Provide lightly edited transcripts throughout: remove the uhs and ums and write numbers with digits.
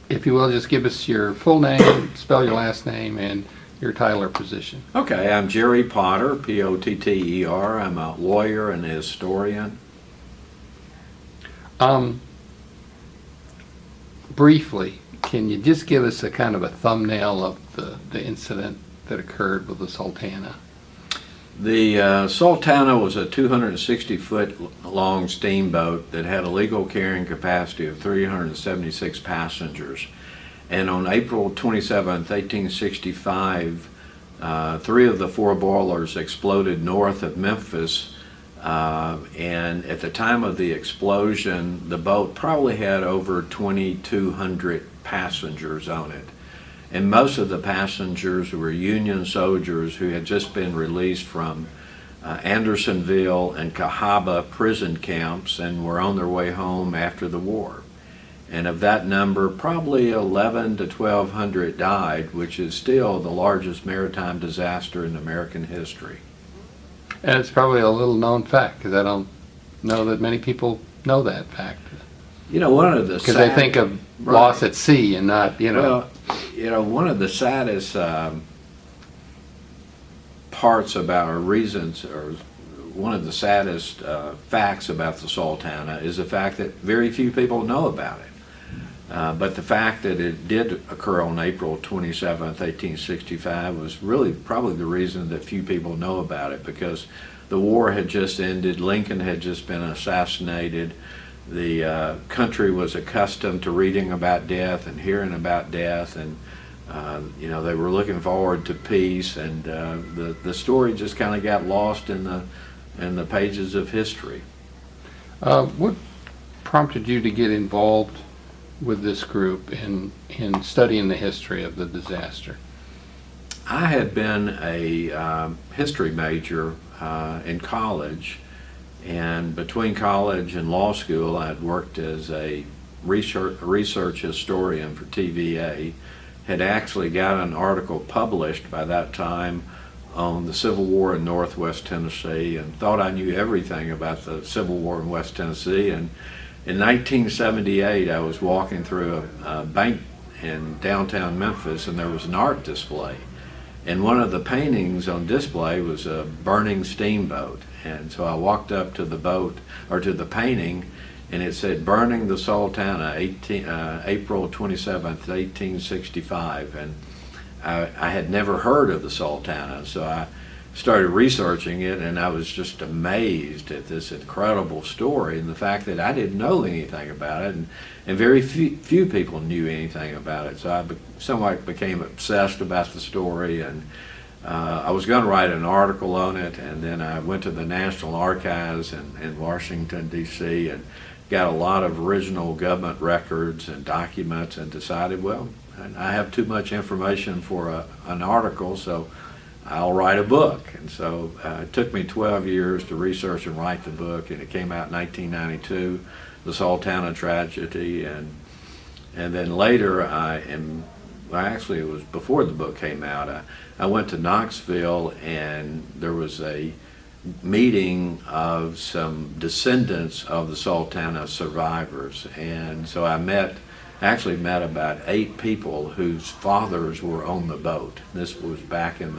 if you will, just give us your full name, spell your last name, and your title or position. Okay, I'm Jerry Potter, Potter. I'm a lawyer and a historian. Briefly, can you just give us a kind of a thumbnail of the incident that occurred with the Sultana? The Sultana was a 260-foot long steamboat that had a legal carrying capacity of 376 passengers. And on April 27, 1865, 3 of the 4 boilers exploded north of Memphis. And at the time of the explosion, the boat probably had over 2,200 passengers on it. And most of the passengers were Union soldiers who had just been released from Andersonville and Cahawba prison camps and were on their way home after the war. And of that number, probably 1,100 to 1,200 died, which is still the largest maritime disaster in American history. And it's probably a little known fact, because I don't know that many people know that fact. You know, one of the because they think of loss at sea and not, Well, one of the saddest parts about, or reasons, or one of the saddest facts about the Sultana is the fact that very few people know about it. But the fact that it did occur on April 27th, 1865 was really probably the reason that few people know about it, because the war had just ended, Lincoln had just been assassinated, the country was accustomed to reading about death and hearing about death, and they were looking forward to peace, and the story just kind of got lost in the pages of history. What prompted you to get involved with this group in studying the history of the disaster? I had been a history major in college, and between college and law school I'd worked as a research historian for TVA, had actually got an article published by that time on the Civil War in Northwest Tennessee, and thought I knew everything about the Civil War in West Tennessee. And in 1978, I was walking through a bank in downtown Memphis, and there was an art display. And one of the paintings on display was a burning steamboat. And so I walked up to the boat, or to the painting, and it said, "Burning the Sultana, April 27th, 1865. And I had never heard of the Sultana, so I started researching it, and I was just amazed at this incredible story and the fact that I didn't know anything about it, and very few people knew anything about it. So I somewhat became obsessed about the story, and I was going to write an article on it, and then I went to the National Archives in Washington, D.C., and got a lot of original government records and documents, and decided, well, I have too much information for an article, so I'll write a book. And so it took me 12 years to research and write the book, and it came out in 1992, The Sultana Tragedy. And then later actually it was before the book came out, I went to Knoxville, and there was a meeting of some descendants of the Sultana survivors. And so I actually met about 8 people whose fathers were on the boat. This was back in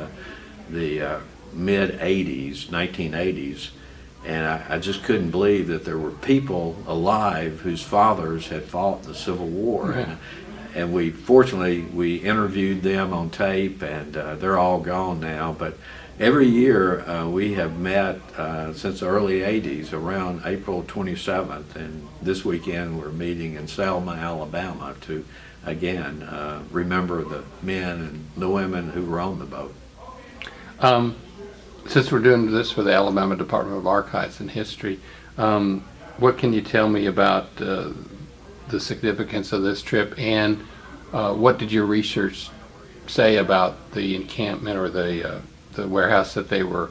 the mid-80s, 1980s, and I just couldn't believe that there were people alive whose fathers had fought in the Civil War. Right. And fortunately we interviewed them on tape, and they're all gone now, but every year we have met since the early 80s around April 27th, and this weekend we're meeting in Selma, Alabama to again remember the men and the women who were on the boat. Since we're doing this for the Alabama Department of Archives and History, what can you tell me about the significance of this trip, and what did your research say about the encampment or the warehouse that they were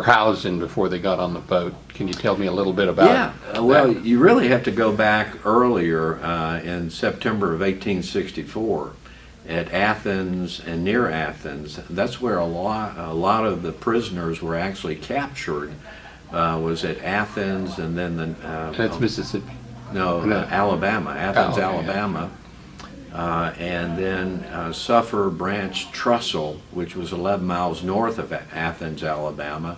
housed in before they got on the boat? Can you tell me a little bit about well, you really have to go back earlier in September of 1864 at Athens and near Athens. That's where a lot of the prisoners were actually captured, was at Athens, and then that's Mississippi. No, Alabama, Athens, okay, Alabama. and then Suffer Branch Trussell, which was 11 miles north of Athens, Alabama.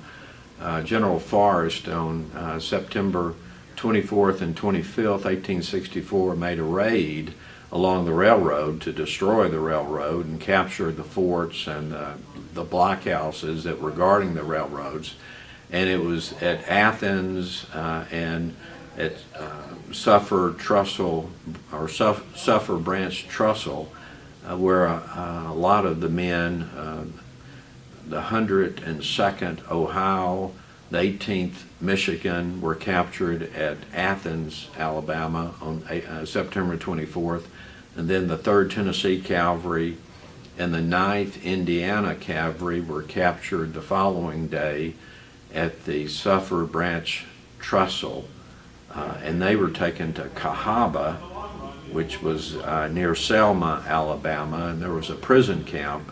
General Forrest on September 24th and 25th, 1864, made a raid along the railroad to destroy the railroad and capture the forts and the blockhouses that were guarding the railroads. And it was at Athens and at Suffer Branch Trussell where a lot of the men, the 102nd Ohio, the 18th Michigan, were captured at Athens, Alabama on September 24th, and then the 3rd Tennessee Cavalry and the 9th Indiana Cavalry were captured the following day at the Suffer Branch Trussell, and they were taken to Cahawba, which was near Selma, Alabama, and there was a prison camp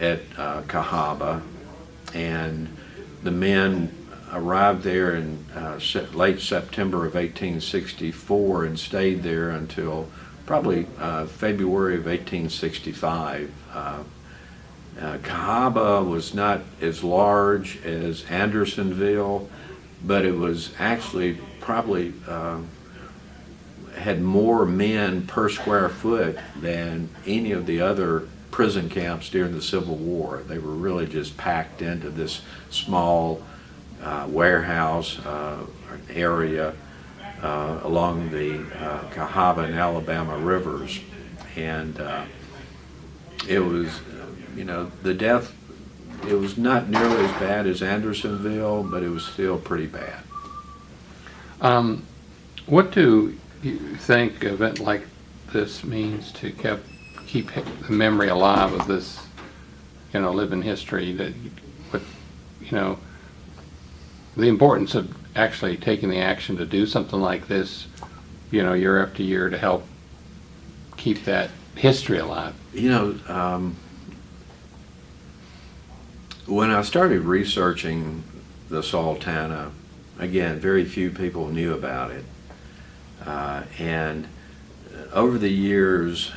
at Cahawba, and the men arrived there in late September of 1864 and stayed there until probably February of 1865. Cahawba was not as large as Andersonville, but it was actually probably had more men per square foot than any of the other prison camps during the Civil War. They were really just packed into this small warehouse area along the Cahawba and Alabama rivers, and it was, the death, it was not nearly as bad as Andersonville, but it was still pretty bad. What do you think an event like this means to keep the memory alive of this, living history, that, the importance of actually taking the action to do something like this, year after year, to help keep that history alive? When I started researching the Sultana, again, very few people knew about it. And over the years,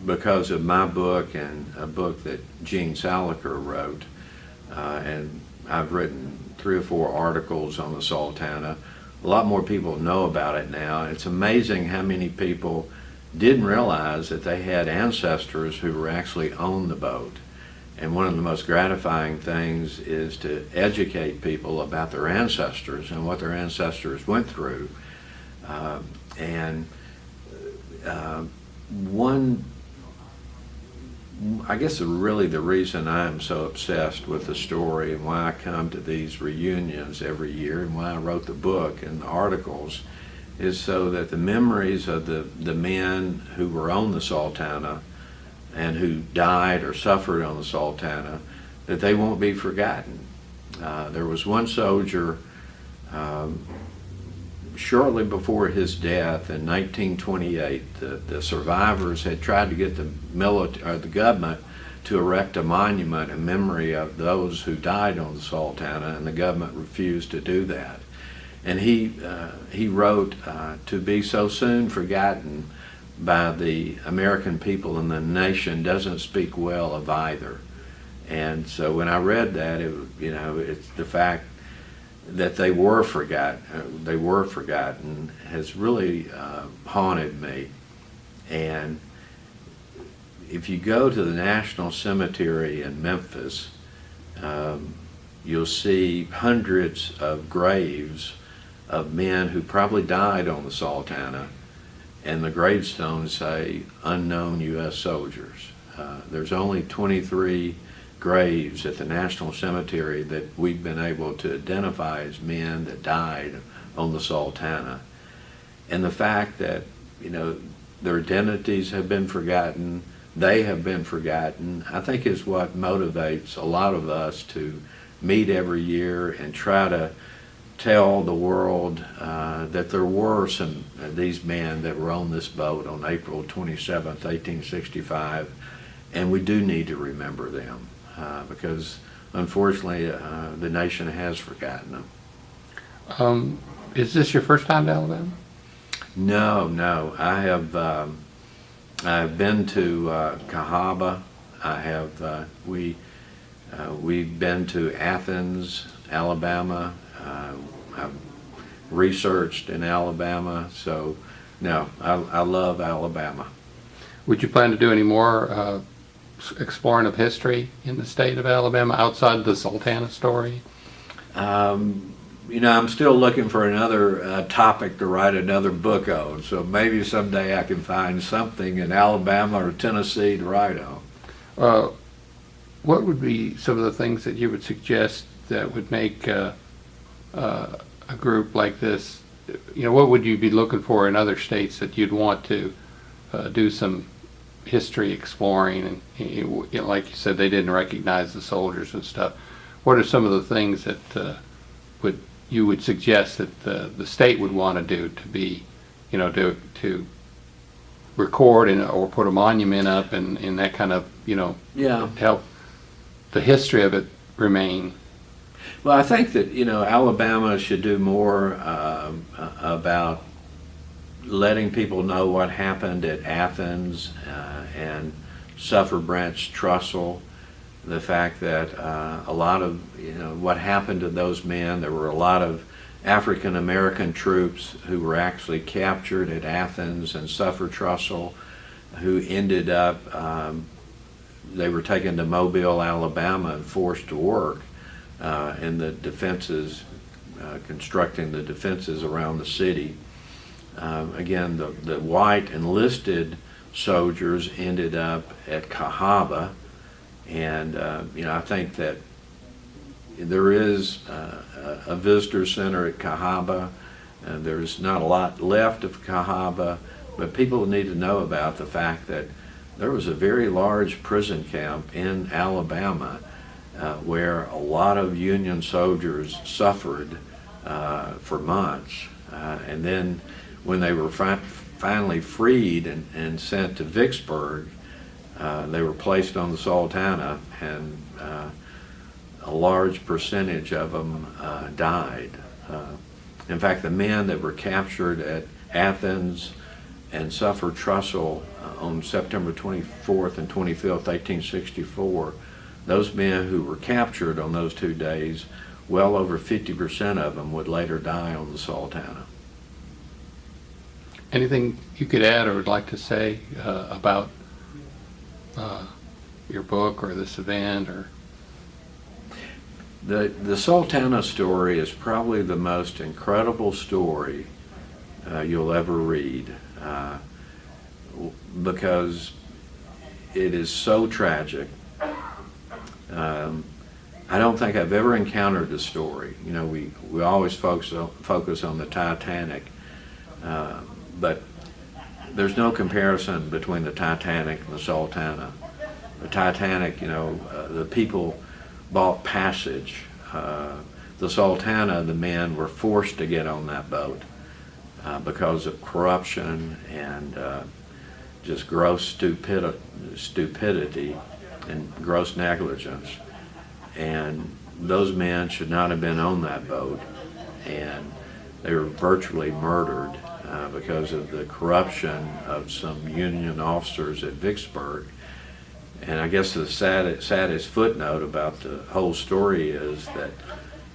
because of my book and a book that Gene Saliker wrote, and I've written 3 or 4 articles on the Sultana, a lot more people know about it now. It's amazing how many people didn't realize that they had ancestors who were actually on the boat. And one of the most gratifying things is to educate people about their ancestors and what their ancestors went through. I guess really the reason I'm so obsessed with the story and why I come to these reunions every year and why I wrote the book and the articles is so that the memories of the men who were on the Sultana and who died or suffered on the Sultana, that they won't be forgotten. There was one soldier shortly before his death in 1928, the survivors had tried to get the government to erect a monument in memory of those who died on the Sultana, and the government refused to do that. And he wrote, "To be so soon forgotten by the American people and the nation doesn't speak well of either." And so when I read that, it's the fact that they were forgotten has really haunted me. And if you go to the National Cemetery in Memphis, you'll see hundreds of graves of men who probably died on the Sultana, and the gravestones say unknown U.S. soldiers. There's only 23 graves at the National Cemetery that we've been able to identify as men that died on the Sultana. And the fact that, their identities have been forgotten, they have been forgotten, I think is what motivates a lot of us to meet every year and try to tell the world that there were some these men that were on this boat on April 27th, 1865, and we do need to remember them. Because unfortunately the nation has forgotten them. Is this your first time to Alabama? No, no. I've been to Cahawba. We've been to Athens, Alabama. I've researched in Alabama, so no, I love Alabama. Would you plan to do any more exploring of history in the state of Alabama outside the Sultana story? I'm still looking for another topic to write another book on, so maybe someday I can find something in Alabama or Tennessee to write on. What would be some of the things that you would suggest that would make a group like this, what would you be looking for in other states that you'd want to do some history exploring? And like you said, they didn't recognize the soldiers and stuff. What are some of the things that you would suggest that the state would want to do to be, to record or put a monument up and that kind of, help the history of it remain? Well, I think that, Alabama should do more about letting people know what happened at Athens and Suffer Branch Trussell. The fact that a lot of, what happened to those men, there were a lot of African American troops who were actually captured at Athens and Suffer Trussell, who ended up, they were taken to Mobile, Alabama and forced to work in the defenses, constructing the defenses around the city. Again, the white enlisted soldiers ended up at Cahawba, and I think that there is a visitor center at Cahawba. There's not a lot left of Cahawba, but people need to know about the fact that there was a very large prison camp in Alabama where a lot of Union soldiers suffered for months. And then when they were finally freed and sent to Vicksburg, they were placed on the Sultana, and a large percentage of them died. In fact, the men that were captured at Athens and Suffer Trussell on September 24th and 25th, 1864, those men who were captured on those 2 days, well over 50% of them would later die on the Sultana. Anything you could add or would like to say about your book or this event? Or The Sultana story is probably the most incredible story you'll ever read, because it is so tragic. I don't think I've ever encountered a story. We always focus on the Titanic, but there's no comparison between the Titanic and the Sultana. The Titanic, the people bought passage. The Sultana, the men were forced to get on that boat because of corruption and just gross stupidity and gross negligence. And those men should not have been on that boat, and they were virtually murdered because of the corruption of some Union officers at Vicksburg. And I guess the saddest footnote about the whole story is that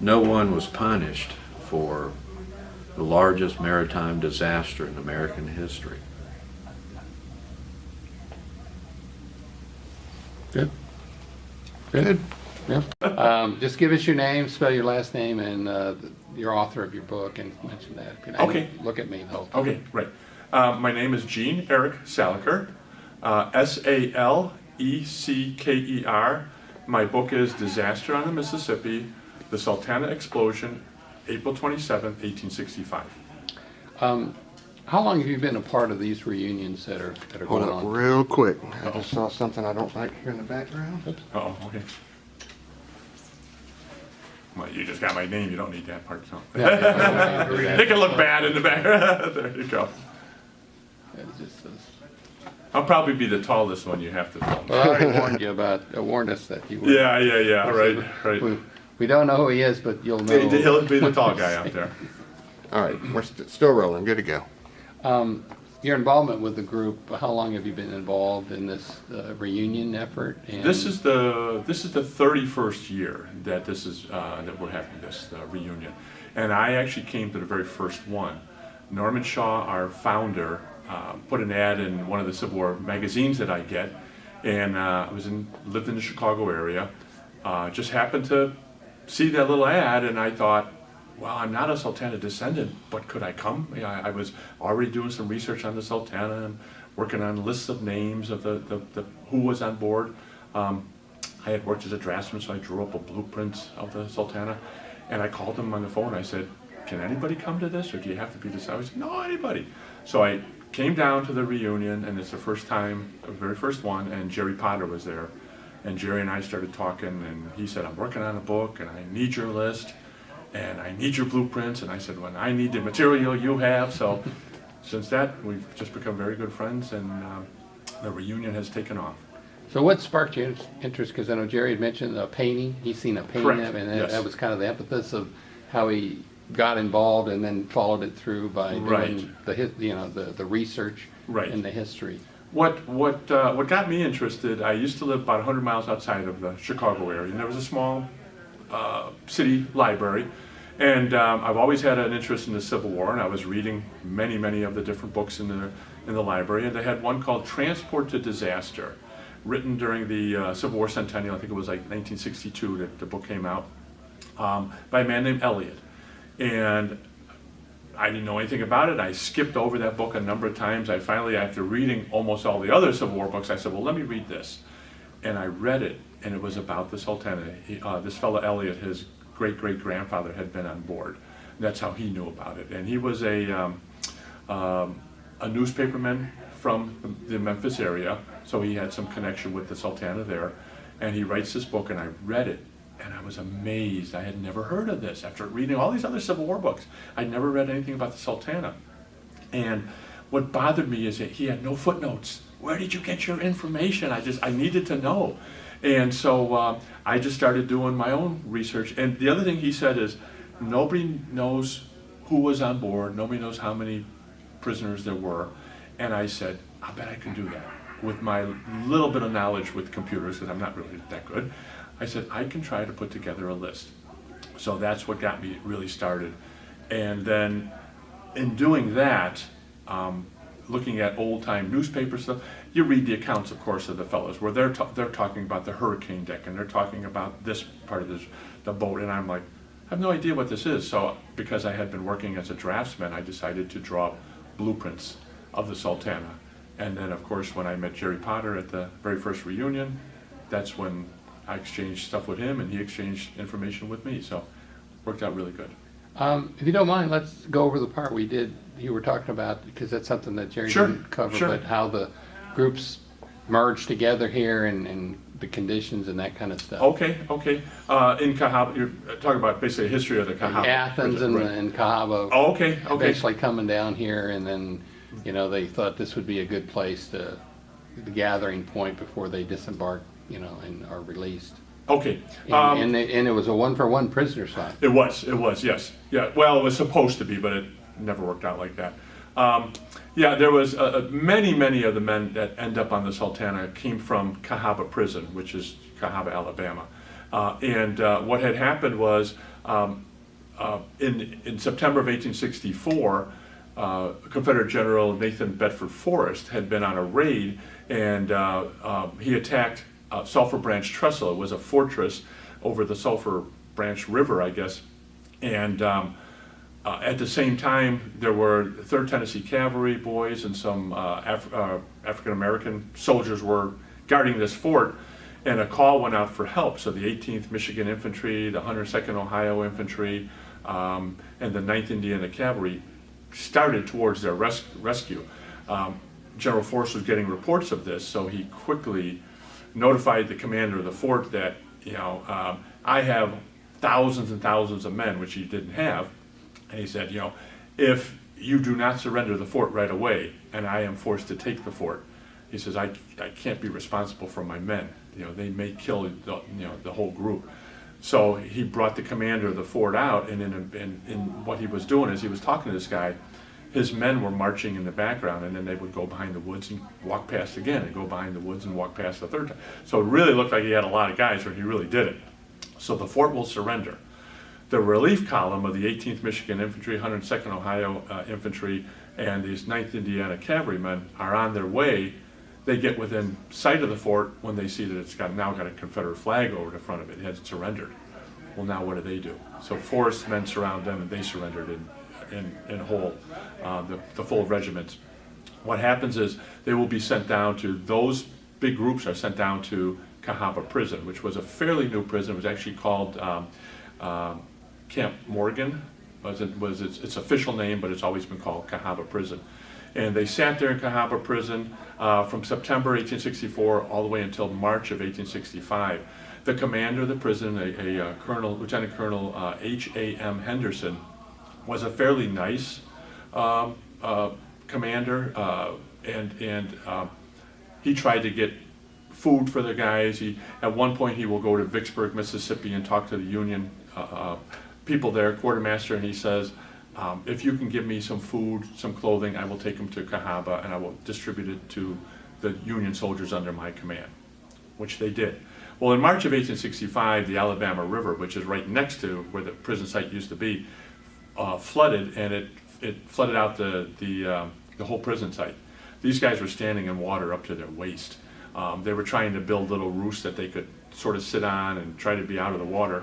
no one was punished for the largest maritime disaster in American history. Good. Good. Yeah. Just give us your name, spell your last name, and your author of your book, and mention that. Okay. Look at me the whole time. Okay, right. My name is Gene Eric Saleker, S-A-L-E-C-K-E-R. My book is Disaster on the Mississippi, The Sultana Explosion, April 27th, 1865. How long have you been a part of these reunions that are Hold going up on? real quick. I just saw something I don't like here in the background. Uh-oh, okay. Well, you just got my name, you don't need that part, so. Yeah. It can look bad in the back. There you go. It's just this. I'll probably be the tallest one you have to film. Well, I already warned us that you would. Yeah, right. We don't know who he is, but you'll know. He'll be the tall guy out there. All right, we're still rolling. Good to go. Your involvement with the group, how long have you been involved in this reunion effort? And This is the 31st year that this is that we're having this reunion, and I actually came to the very first one. Norman Shaw, our founder, put an ad in one of the Civil War magazines that I get, and I lived in the Chicago area. Just happened to see that little ad, and I thought, well, I'm not a Sultana descendant, but could I come? I was already doing some research on the Sultana and working on lists of names of the who was on board. I had worked as a draftsman, so I drew up a blueprint of the Sultana, and I called them on the phone. I said, can anybody come to this, or do you have to be this? I said, no, anybody. So I came down to the reunion, and it's the first time, the very first one, and Jerry Potter was there. And Jerry and I started talking, and he said, I'm working on a book, and I need your list, and I need your blueprints. And I said, well, I need the material you have. So since that, we've just become very good friends, and the reunion has taken off. so what sparked your interest? Because I know Jerry had mentioned a painting. He's seen a painting, Correct, and yes. that was kind of the impetus of how he got involved and then followed it through by doing Right. the research Right. and the history. What got me interested, I used to live about 100 miles outside of the Chicago area, and there was a small city library, and I've always had an interest in the Civil War, and I was reading many of the different books in the library, and they had one called Transport to Disaster, written during the Civil War Centennial. I think it was like 1962 that the book came out, by a man named Eliot. And I didn't know anything about it. I skipped over that book a number of times. I finally, after reading almost all the other Civil War books, I said, well, let me read this. And I read it, and it was about the Sultana. This fellow Eliot, his great-great-grandfather, had been on board. That's how he knew about it. And he was a newspaperman from the Memphis area, so he had some connection with the Sultana there. And he writes this book, and I read it. And I was amazed. I had never heard of this. After reading all these other Civil War books, I'd never read anything about the Sultana. And what bothered me is that he had no footnotes. Where did you get your information? I needed to know. And so I just started doing my own research. And the other thing he said is, nobody knows who was on board. Nobody knows how many prisoners there were. And I said, I bet I can do that with my little bit of knowledge with computers, because I'm not really that good. I said, I can try to put together a list. So that's what got me really started. And then in doing that, looking at old-time newspaper stuff, you read the accounts, of course, of the fellows, where they're talking about the hurricane deck, and they're talking about this part of the boat, and I'm like, I have no idea what this is. So because I had been working as a draftsman, I decided to draw blueprints of the Sultana. And then, of course, when I met Jerry Potter at the very first reunion, that's when I exchanged stuff with him, and he exchanged information with me. So it worked out really good. If you don't mind, let's go over the part you were talking about, because that's something that Jerry Sure, didn't cover, sure. but how the groups merged together here and the conditions and that kind of stuff. Okay. In Cahawba, you're talking about basically the history of the Cahawba. Athens Right. and Cahawba Oh, okay. eventually coming down here, and then, they thought this would be a good place the gathering point before they disembark, and are released. Okay. And it was a one-for-one prisoner swap. It was, yes. Yeah, well, it was supposed to be, but it never worked out like that. There was many of the men that end up on the Sultana came from Cahawba prison, which is Cahawba, Alabama. And what had happened was, in September of 1864, Confederate General Nathan Bedford Forrest had been on a raid, and he attacked Sulphur Branch Trestle. It was a fortress over the Sulphur Branch River, I guess. And at the same time, there were 3rd Tennessee Cavalry boys and some African-American soldiers were guarding this fort, and a call went out for help. So the 18th Michigan Infantry, the 102nd Ohio Infantry, and the 9th Indiana Cavalry started towards their rescue. General Forrest was getting reports of this, so he quickly notified the commander of the fort that, I have thousands and thousands of men, which he didn't have. And he said, if you do not surrender the fort right away, and I am forced to take the fort, he says, I can't be responsible for my men. They may kill the whole group. So he brought the commander of the fort out, and in what he was doing is he was talking to this guy. his men were marching in the background, and then they would go behind the woods and walk past again, and go behind the woods and walk past the third time. So it really looked like he had a lot of guys, but he really didn't. So the fort will surrender. The relief column of the 18th Michigan Infantry, 102nd Ohio Infantry, and these 9th Indiana Cavalrymen are on their way. They get within sight of the fort when they see that it's now got a Confederate flag over the front of it. It has surrendered. Well, now what do? So Forrest's men surround them, and they surrendered in whole, the full regiment. What happens is they will be sent down to, those big groups are sent down to Cahawba prison, which was a fairly new prison. It was actually called Camp Morgan, was its official name, but it's always been called Cahawba prison. And they sat there in Cahawba prison from September 1864 all the way until March of 1865. The commander of the prison, Lieutenant Colonel H.A.M. Henderson, was a fairly nice commander, and he tried to get food for the guys. At one point he will go to Vicksburg, Mississippi, and talk to the Union people there, quartermaster, and he says, if you can give me some food, some clothing, I will take them to Cahawba and I will distribute it to the Union soldiers under my command, which they did. Well, in March of 1865, the Alabama River, which is right next to where the prison site used to be, flooded, and it flooded out the whole prison site. These guys were standing in water up to their waist. They were trying to build little roofs that they could sort of sit on and try to be out of the water,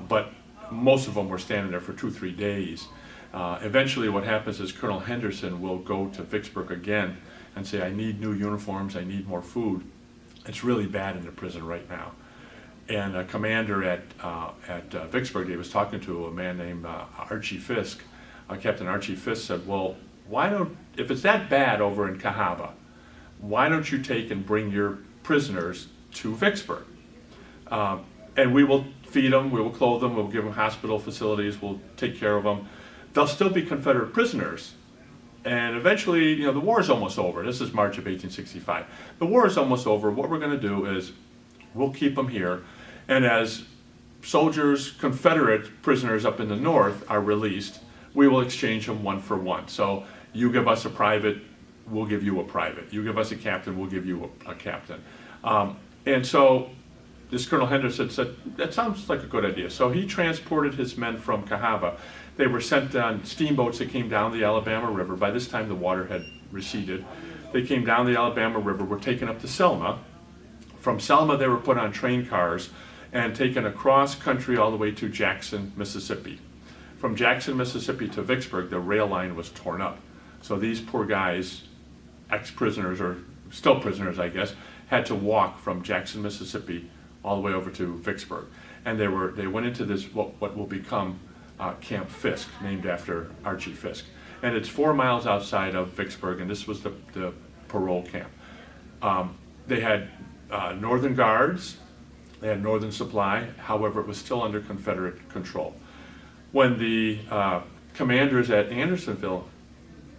but most of them were standing there for 2-3 days. Eventually what happens is Colonel Henderson will go to Vicksburg again and say, I need new uniforms, I need more food. It's really bad in the prison right now. And a commander at Vicksburg, he was talking to a man named Archie Fisk. Captain Archie Fisk said, well, if it's that bad over in Cahawba, why don't you take and bring your prisoners to Vicksburg? And we will feed them, we will clothe them, we'll give them hospital facilities, we'll take care of them. They'll still be Confederate prisoners. And eventually, the war is almost over. This is March of 1865. The war is almost over. What we're going to do is we'll keep them here. And as soldiers, Confederate prisoners up in the north are released, we will exchange them one for one. So you give us a private, we'll give you a private. You give us a captain, we'll give you a captain. And so this Colonel Henderson said, that sounds like a good idea. So he transported his men from Cahawba. They were sent on steamboats that came down the Alabama River. By this time the water had receded. They came down the Alabama River, were taken up to Selma. From Selma they were put on train cars and taken across country all the way to Jackson, Mississippi. From Jackson, Mississippi to Vicksburg, the rail line was torn up. So these poor guys, ex-prisoners, or still prisoners I guess, had to walk from Jackson, Mississippi all the way over to Vicksburg. And they went into this, what will become Camp Fisk, named after Archie Fisk. And it's 4 miles outside of Vicksburg, and this was the parole camp. They had Northern Guards, they had Northern Supply, however it was still under Confederate control. When the commanders at Andersonville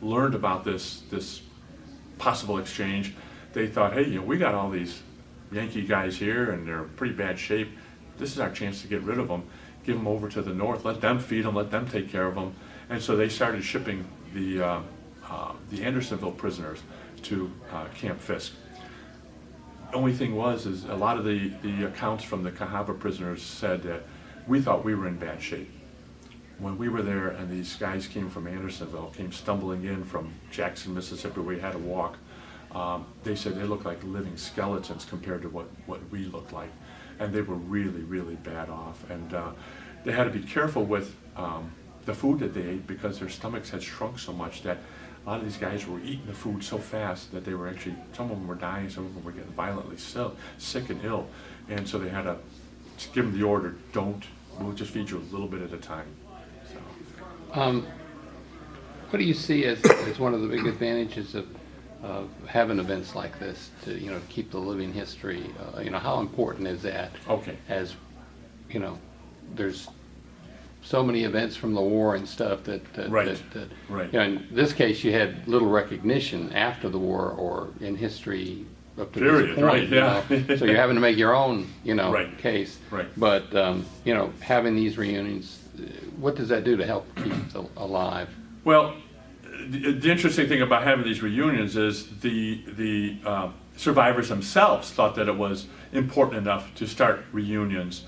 learned about this possible exchange, they thought, hey, we got all these Yankee guys here and they're in pretty bad shape. This is our chance to get rid of them, give them over to the north, let them feed them, let them take care of them. And so they started shipping the Andersonville prisoners to Camp Fisk. The only thing is a lot of the accounts from the Cahawba prisoners said that we thought we were in bad shape. When we were there and these guys came from Andersonville, came stumbling in from Jackson, Mississippi, where we had to walk, they said they looked like living skeletons compared to what we looked like. And they were really, really bad off. And they had to be careful with the food that they ate because their stomachs had shrunk so much that a lot of these guys were eating the food so fast that they were actually, some of them were dying, some of them were getting violently sick and ill. And so they had to give them the order, we'll just feed you a little bit at a time. So. What do you see as one of the big advantages of having events like this to keep the living history? How important is that? Okay. As there's so many events from the war and stuff that Right. Right. In this case you had little recognition after the war or in history up to Period. this point. Right. Yeah. So you're having to make your own Right. case. Right. But having these reunions, what does that do to help keep it alive? Well, the interesting thing about having these reunions is the survivors themselves thought that it was important enough to start reunions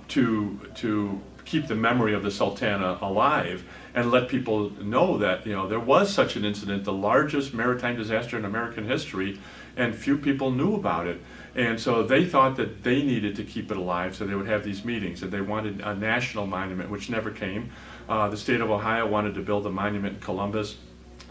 to keep the memory of the Sultana alive and let people know that, you know, there was such an incident, the largest maritime disaster in American history, and few people knew about it. And so they thought that they needed to keep it alive, so they would have these meetings, and they wanted a national monument, which never came. The state of Ohio wanted to build a monument in Columbus.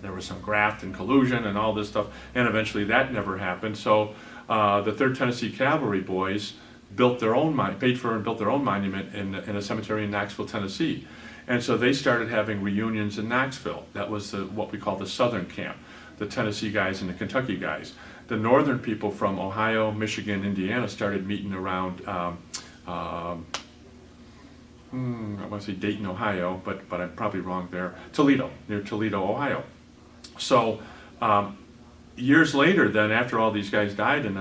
There was some graft and collusion and all this stuff, and eventually that never happened. So the 3rd Tennessee Cavalry boys built their own, paid for and built their own monument in a cemetery in Knoxville, Tennessee. And so they started having reunions in Knoxville. That was what we call the Southern Camp, the Tennessee guys and the Kentucky guys. The northern people from Ohio, Michigan, Indiana started meeting around, I want to say Dayton, Ohio, but I'm probably wrong there, Toledo, near Toledo, Ohio. So years later then, after all these guys died, and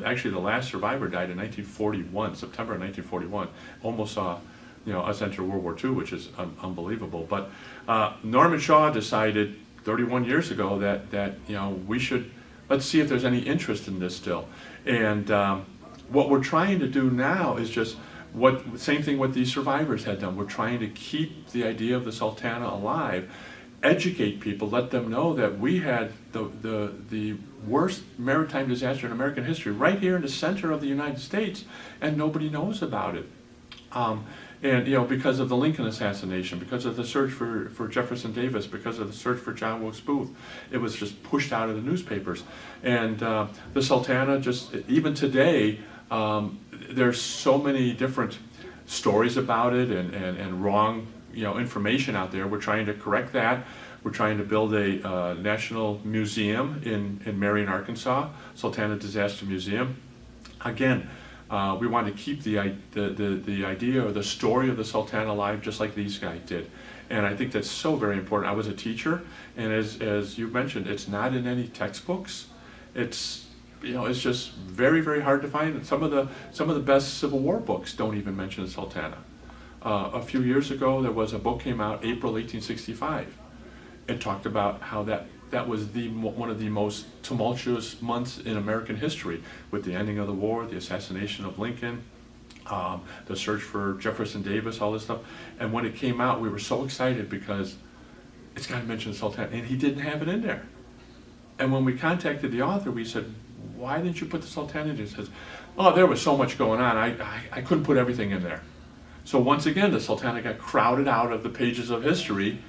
actually the last survivor died in 1941, September of 1941, almost saw, you know, us enter World War II, which is unbelievable. But Norman Shaw decided 31 years ago that you know, let's see if there's any interest in this still. And what we're trying to do now is just same thing what these survivors had done. We're trying to keep the idea of the Sultana alive, educate people, let them know that we had the worst maritime disaster in American history right here in the center of the United States, and nobody knows about it. And you know, because of the Lincoln assassination, because of the search for Jefferson Davis, because of the search for John Wilkes Booth, it was just pushed out of the newspapers. And the Sultana, just even today, there's so many different stories about it and wrong, you know, information out there. We're trying to correct that. We're trying to build a national museum in Marion, Arkansas, Sultana Disaster Museum. Again, we want to keep the idea or the story of the Sultana alive, just like these guys did. And I think that's so very important. I was a teacher, and as you mentioned, it's not in any textbooks. It's, you know, it's just very, very hard to find. Some of the best Civil War books don't even mention the Sultana. A few years ago, there was a book came out, April 1865. It talked about how that was one of the most tumultuous months in American history, with the ending of the war, the assassination of Lincoln, the search for Jefferson Davis, all this stuff. And when it came out, we were so excited because it's got to mention the Sultana, and he didn't have it in there. And when we contacted the author, we said, why didn't you put the Sultana in there? He says, oh, there was so much going on, I couldn't put everything in there. So once again, the Sultana got crowded out of the pages of history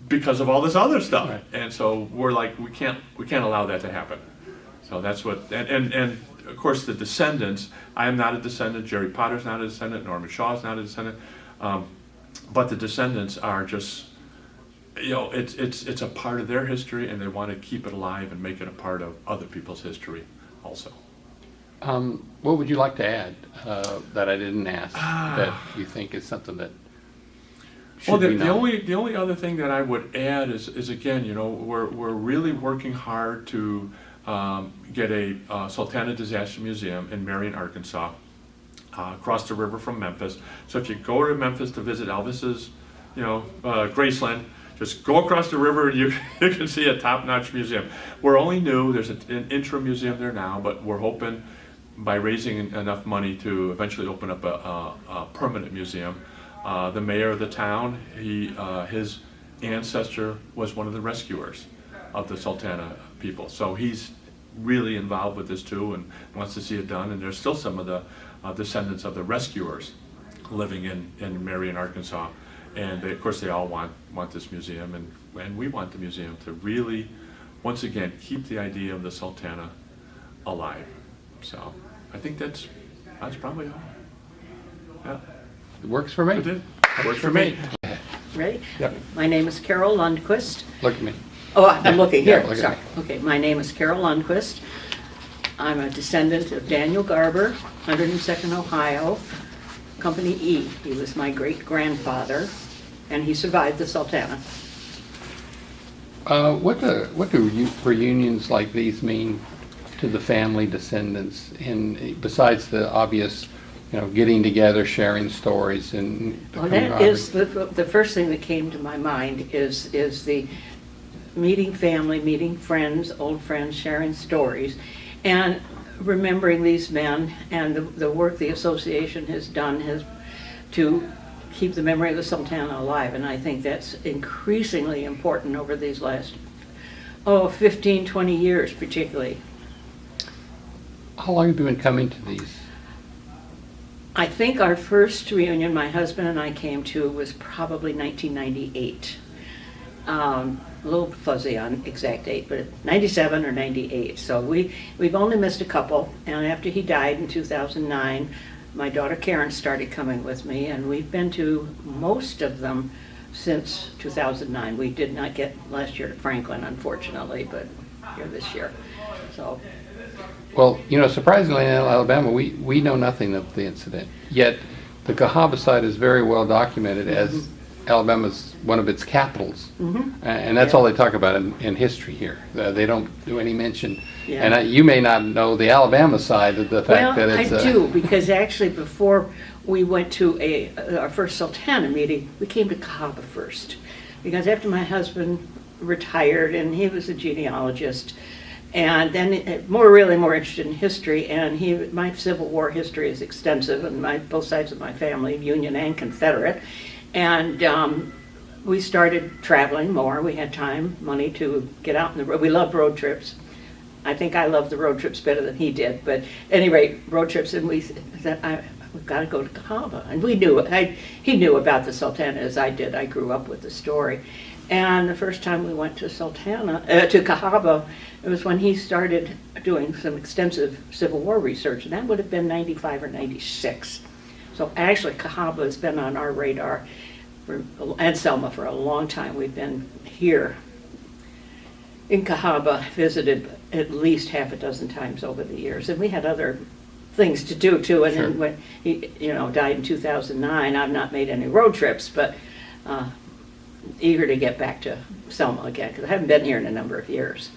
because of all this other stuff. Right. And so we're like, we can't allow that to happen. So that's what, and of course the descendants, I am not a descendant, Jerry Potter's not a descendant, Norman Shaw's not a descendant, but the descendants are just, you know, it's a part of their history, and they want to keep it alive and make it a part of other people's history also. What would you like to add that I didn't ask that you think is something that should be known? The only other thing that I would add is again, you know, we're really working hard to get a Sultana Disaster Museum in Marion, Arkansas, across the river from Memphis. So if you go to Memphis to visit Elvis's, you know, Graceland, just go across the river and you can see a top-notch museum. We're only new, there's an interim museum there now, but we're hoping by raising enough money to eventually open up a permanent museum. The mayor of the town, his ancestor was one of the rescuers of the Sultana people. So he's really involved with this too and wants to see it done. And there's still some of the descendants of the rescuers living in Marion, Arkansas. And of course they all want this museum, and we want the museum to really, once again, keep the idea of the Sultana alive. So I think that's probably all. Yeah. It works for me. It did. Works for me. Ready? Yep. My name is Carol Lundquist. Look at me. Oh, I'm looking here, Yeah, look at sorry. me. Okay, my name is Carol Lundquist. I'm a descendant of Daniel Garber, 102nd Ohio, Company E. He was my great-grandfather, and he survived the Sultana. What do reunions like these mean to the family descendants? And besides the obvious, you know, getting together, sharing stories, and Well, that is the first thing that came to my mind is the meeting family, meeting friends, old friends, sharing stories, and remembering these men and the work the association has done to keep the memory of the Sultana alive. And I think that's increasingly important over these last, 15, 20 years particularly. How long have you been coming to these? I think our first reunion my husband and I came to was probably 1998. A little fuzzy on exact date, but 97 or 98. So we've only missed a couple, and after he died in 2009, my daughter Karen started coming with me, and we've been to most of them since 2009. We did not get last year to Franklin, unfortunately, but here this year. So. Well, surprisingly in Alabama, we know nothing of the incident. Yet the Cahawba site is very well documented as Alabama's one of its capitals. And that's all they talk about in history here. They don't do any mention. Yeah. And you may not know the Alabama side of the fact that it's I do, because actually before we went to our first Sultana meeting, we came to Cahawba first. Because after my husband retired, and he was a genealogist, and then more interested in history, and my Civil War history is extensive, and both sides of my family, Union and Confederate, and we started traveling more. We had time, money to get out on the road. We loved road trips. I think I loved the road trips better than he did, but at any rate, road trips, and we said, we've got to go to Cahawba. And we knew, he knew about the Sultana as I did. I grew up with the story. And the first time we went to to Cahawba, it was when he started doing some extensive Civil War research, and that would have been 95 or 96. So actually, Cahawba has been on our radar, and Selma, for a long time. We've been here in Cahawba, visited at least half a dozen times over the years, and we had other things to do too. And Sure. then when he, died in 2009, I've not made any road trips, but eager to get back to Selma again, because I haven't been here in a number of years.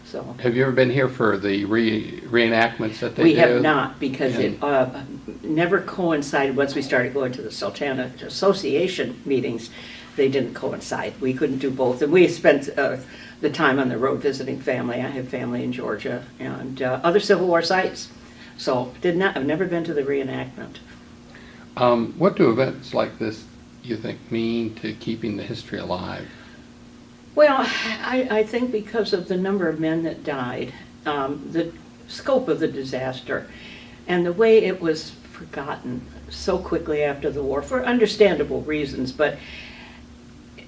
So Have you ever been here for the reenactments that they do? we have not, because And- it never coincided. Once we started going to the Sultana Association meetings, they didn't coincide. We couldn't do both, and we spent the time on the road visiting family. I have family in Georgia and other Civil War sites. So I've never been to the reenactment. What do events like this, you think, mean to keeping the history alive? Well, I think because of the number of men that died, the scope of the disaster, and the way it was forgotten so quickly after the war, for understandable reasons, but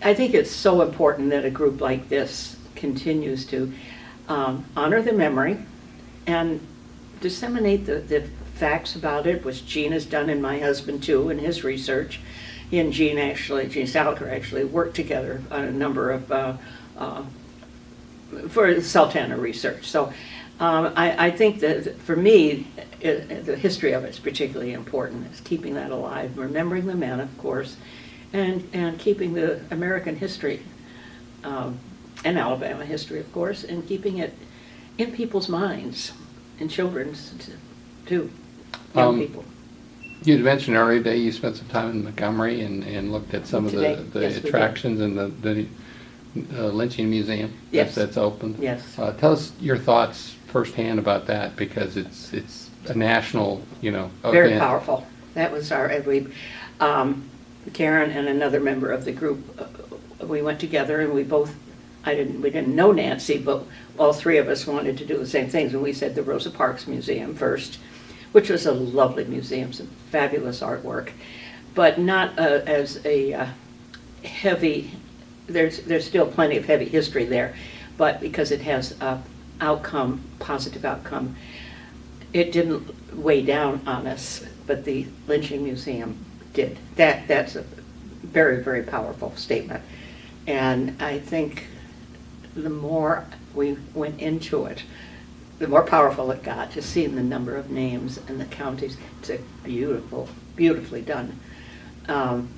I think it's so important that a group like this continues to honor the memory and disseminate the facts about it, which Gene has done, and my husband too, in his research. He and Gene Salker actually worked together on a number of, for the Sultana research. So I think that for me, the history of it is particularly important. It's keeping that alive, remembering the men, of course, and keeping the American history, and Alabama history, of course, and keeping it in people's minds, and children's too, young people. You had mentioned earlier today you spent some time in Montgomery and looked at some Today, of the yes, we did. attractions and the lynching museum Yes. that's open. Yes. Tell us your thoughts firsthand about that, because it's a national, Very event. powerful. That was Karen and another member of the group, we went together, and we didn't know Nancy, but all three of us wanted to do the same things, and we said the Rosa Parks Museum first, which was a lovely museum, some fabulous artwork, but not as a heavy, there's still plenty of heavy history there, but because it has a positive outcome, it didn't weigh down on us, but the lynching museum did. That's a very, very powerful statement. And I think the more we went into it, the more powerful it got, just seeing the number of names and the counties. It's a beautifully done. And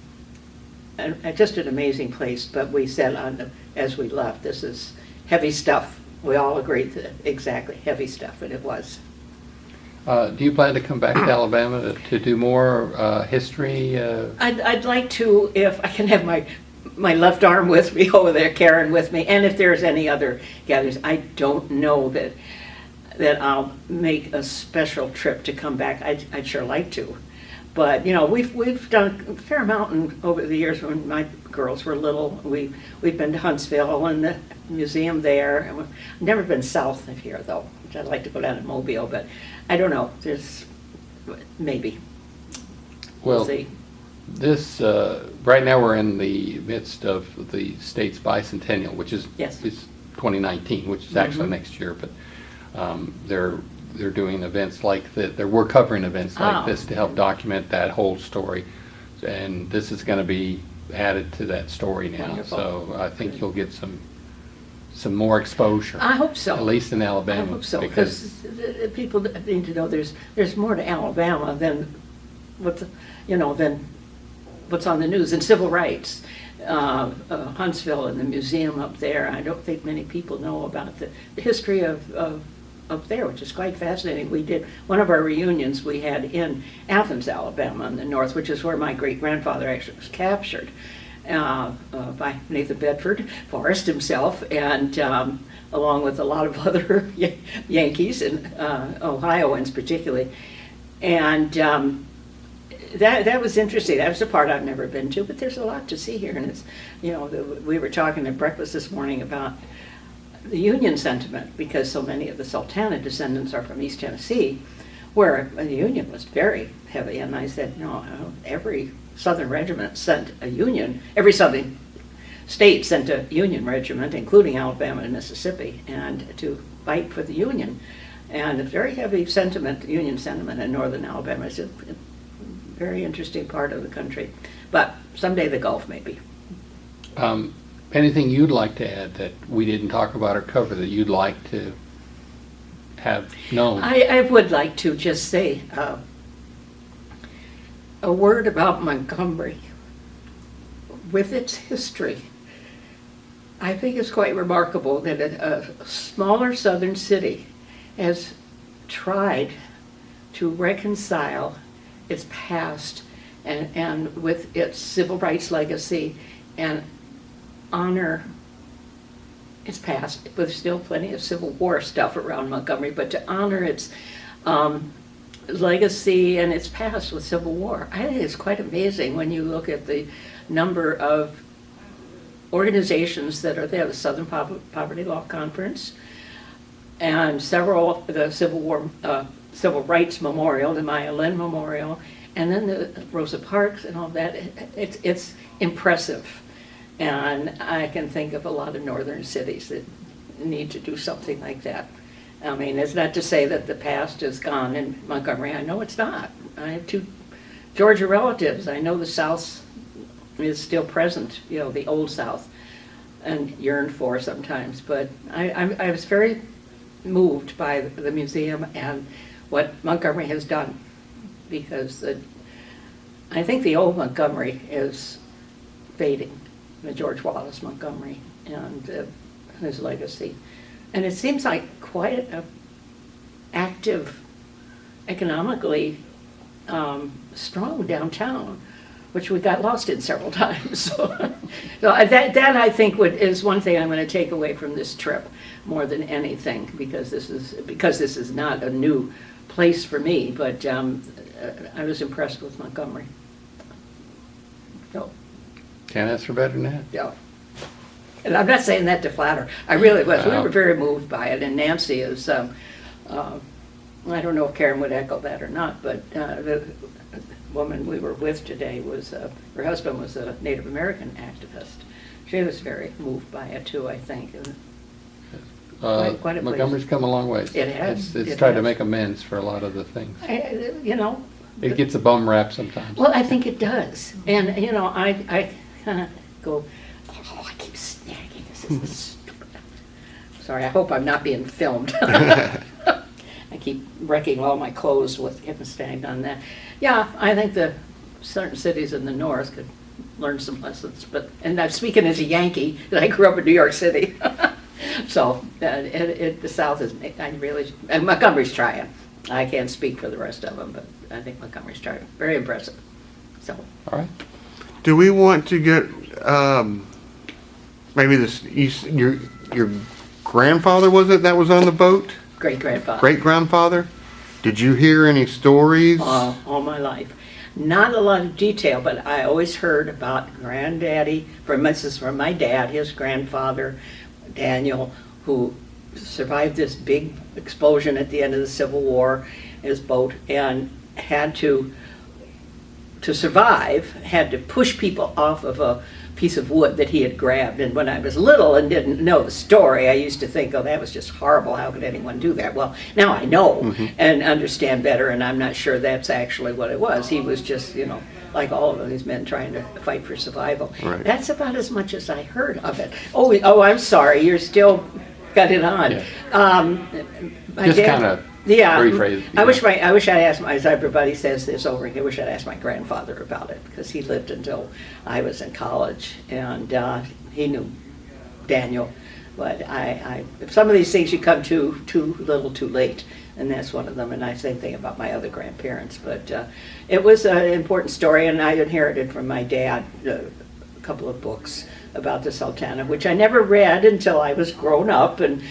just an amazing place, but we said as we left, this is heavy stuff. We all agreed that exactly heavy stuff, and it was. Do you plan to come back to Alabama to do more history? I'd like to, if I can have my my left arm with me over there, Karen with me, and if there's any other gatherings. I don't know that I'll make a special trip to come back. I'd sure like to. But, you know, we've done a fair amount over the years when my girls were little. We've been to Huntsville and the museum there. And we've never been south of here, though, which I'd like to go down to Mobile, but I don't know. There's, maybe. We'll Well, see. this, right now we're in the midst of the state's bicentennial, which is Yes. is 2019, which is actually next year, but they're doing events like that. We're covering events like Oh. this to help document that whole story. And this is going to be added to that story now. Wonderful. So I think you'll get some more exposure. I hope so. At least in Alabama. I hope so, because people need to know there's more to Alabama than what's, you know, than what's on the news. And civil rights, Huntsville and the museum up there, I don't think many people know about the history of up there, which is quite fascinating. We did one of our reunions we had in Athens, Alabama, in the north, which is where my great-grandfather actually was captured by Nathan Bedford Forrest himself, and along with a lot of other Yankees and Ohioans particularly. And that was interesting. That was a part I've never been to, but there's a lot to see here. And it's, you know, we were talking at breakfast this morning about the Union sentiment, because so many of the Sultana descendants are from East Tennessee, where the Union was very heavy. And I said, no, every Southern regiment sent a Union, every Southern state sent a Union regiment, including Alabama and Mississippi, and to fight for the Union. And a very heavy sentiment, Union sentiment in northern Alabama. It's a very interesting part of the country. But someday the Gulf, maybe. Anything you'd like to add that we didn't talk about or cover that you'd like to have known? I would like to just say a word about Montgomery. With its history, I think it's quite remarkable that a smaller southern city has tried to reconcile its past and with its civil rights legacy and honor its past, but there's still plenty of Civil War stuff around Montgomery, but to honor its legacy and its past with Civil War. I think it's quite amazing when you look at the number of organizations that are there, the Southern Poverty Law Conference, and several, the Civil War, Civil Rights Memorial, the Maya Lin Memorial, and then the Rosa Parks and all that. It's impressive. And I can think of a lot of northern cities that need to do something like that. I mean, it's not to say that the past is gone in Montgomery. I know it's not. I have 2 Georgia relatives. I know the South is still present, you know, the old South, and yearned for sometimes. But I was very moved by the museum and what Montgomery has done, because I think the old Montgomery is fading. The George Wallace Montgomery and his legacy. And it seems like quite an active, economically strong downtown, which we got lost in several times. So that I think is one thing I'm going to take away from this trip more than anything, because this is not a new place for me, but I was impressed with Montgomery. So. Can't ask for better than that. Yeah. And I'm not saying that to flatter. I really was. We were very moved by it. And Nancy is, I don't know if Karen would echo that or not, but the woman we were with today was, her husband was a Native American activist. She was very moved by it too, I think. And quite a place. Montgomery's come a long way. It has. It's It tried to has. make amends for a lot of the things. You know. It gets a bum rap sometimes. Well, I think it does. And, you know, I kind of go, oh, I keep snagging. This is stupid. Sorry, I hope I'm not being filmed. I keep wrecking all my clothes with getting snagged on that. Yeah, I think the certain cities in the north could learn some lessons. But, and I'm speaking as a Yankee, and I grew up in New York City. So the South is, and Montgomery's trying. I can't speak for the rest of them, but I think Montgomery's trying. Very impressive. So. All right. Do we want to get maybe your grandfather, was it, that was on the boat? Great-grandfather. Great-grandfather? Did you hear any stories? All my life. Not a lot of detail, but I always heard about granddaddy, this is from my dad, his grandfather, Daniel, who survived this big explosion at the end of the Civil War, his boat, and had to survive, had to push people off of a piece of wood that he had grabbed. And when I was little and didn't know the story, I used to think, oh, that was just horrible. How could anyone do that? Well, now I know and understand better, and I'm not sure that's actually what it was. He was just, like all of these men trying to fight for survival. Right. That's about as much as I heard of it. Oh, I'm sorry. You're still got it on. Yeah. My Just dad- kind of Yeah, rephrase. I wish I'd asked as everybody says this over again, I wish I'd asked my grandfather about it, because he lived until I was in college, and he knew Daniel. But some of these things you come to too little too late, and that's one of them, and same thing about my other grandparents. But it was an important story, and I inherited from my dad a couple of books about the Sultana, which I never read until I was grown up and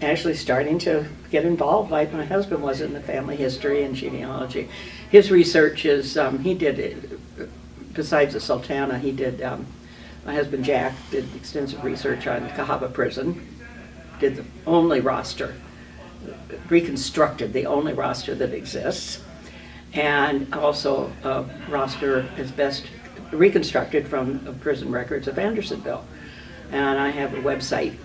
actually starting to get involved, like my husband was, in the family history and genealogy. His research is, he did, besides the Sultana, he did, my husband Jack did extensive research on Cahawba prison, did the only roster, reconstructed the only roster that exists, and also a roster is best reconstructed from prison records of Andersonville. And I have a website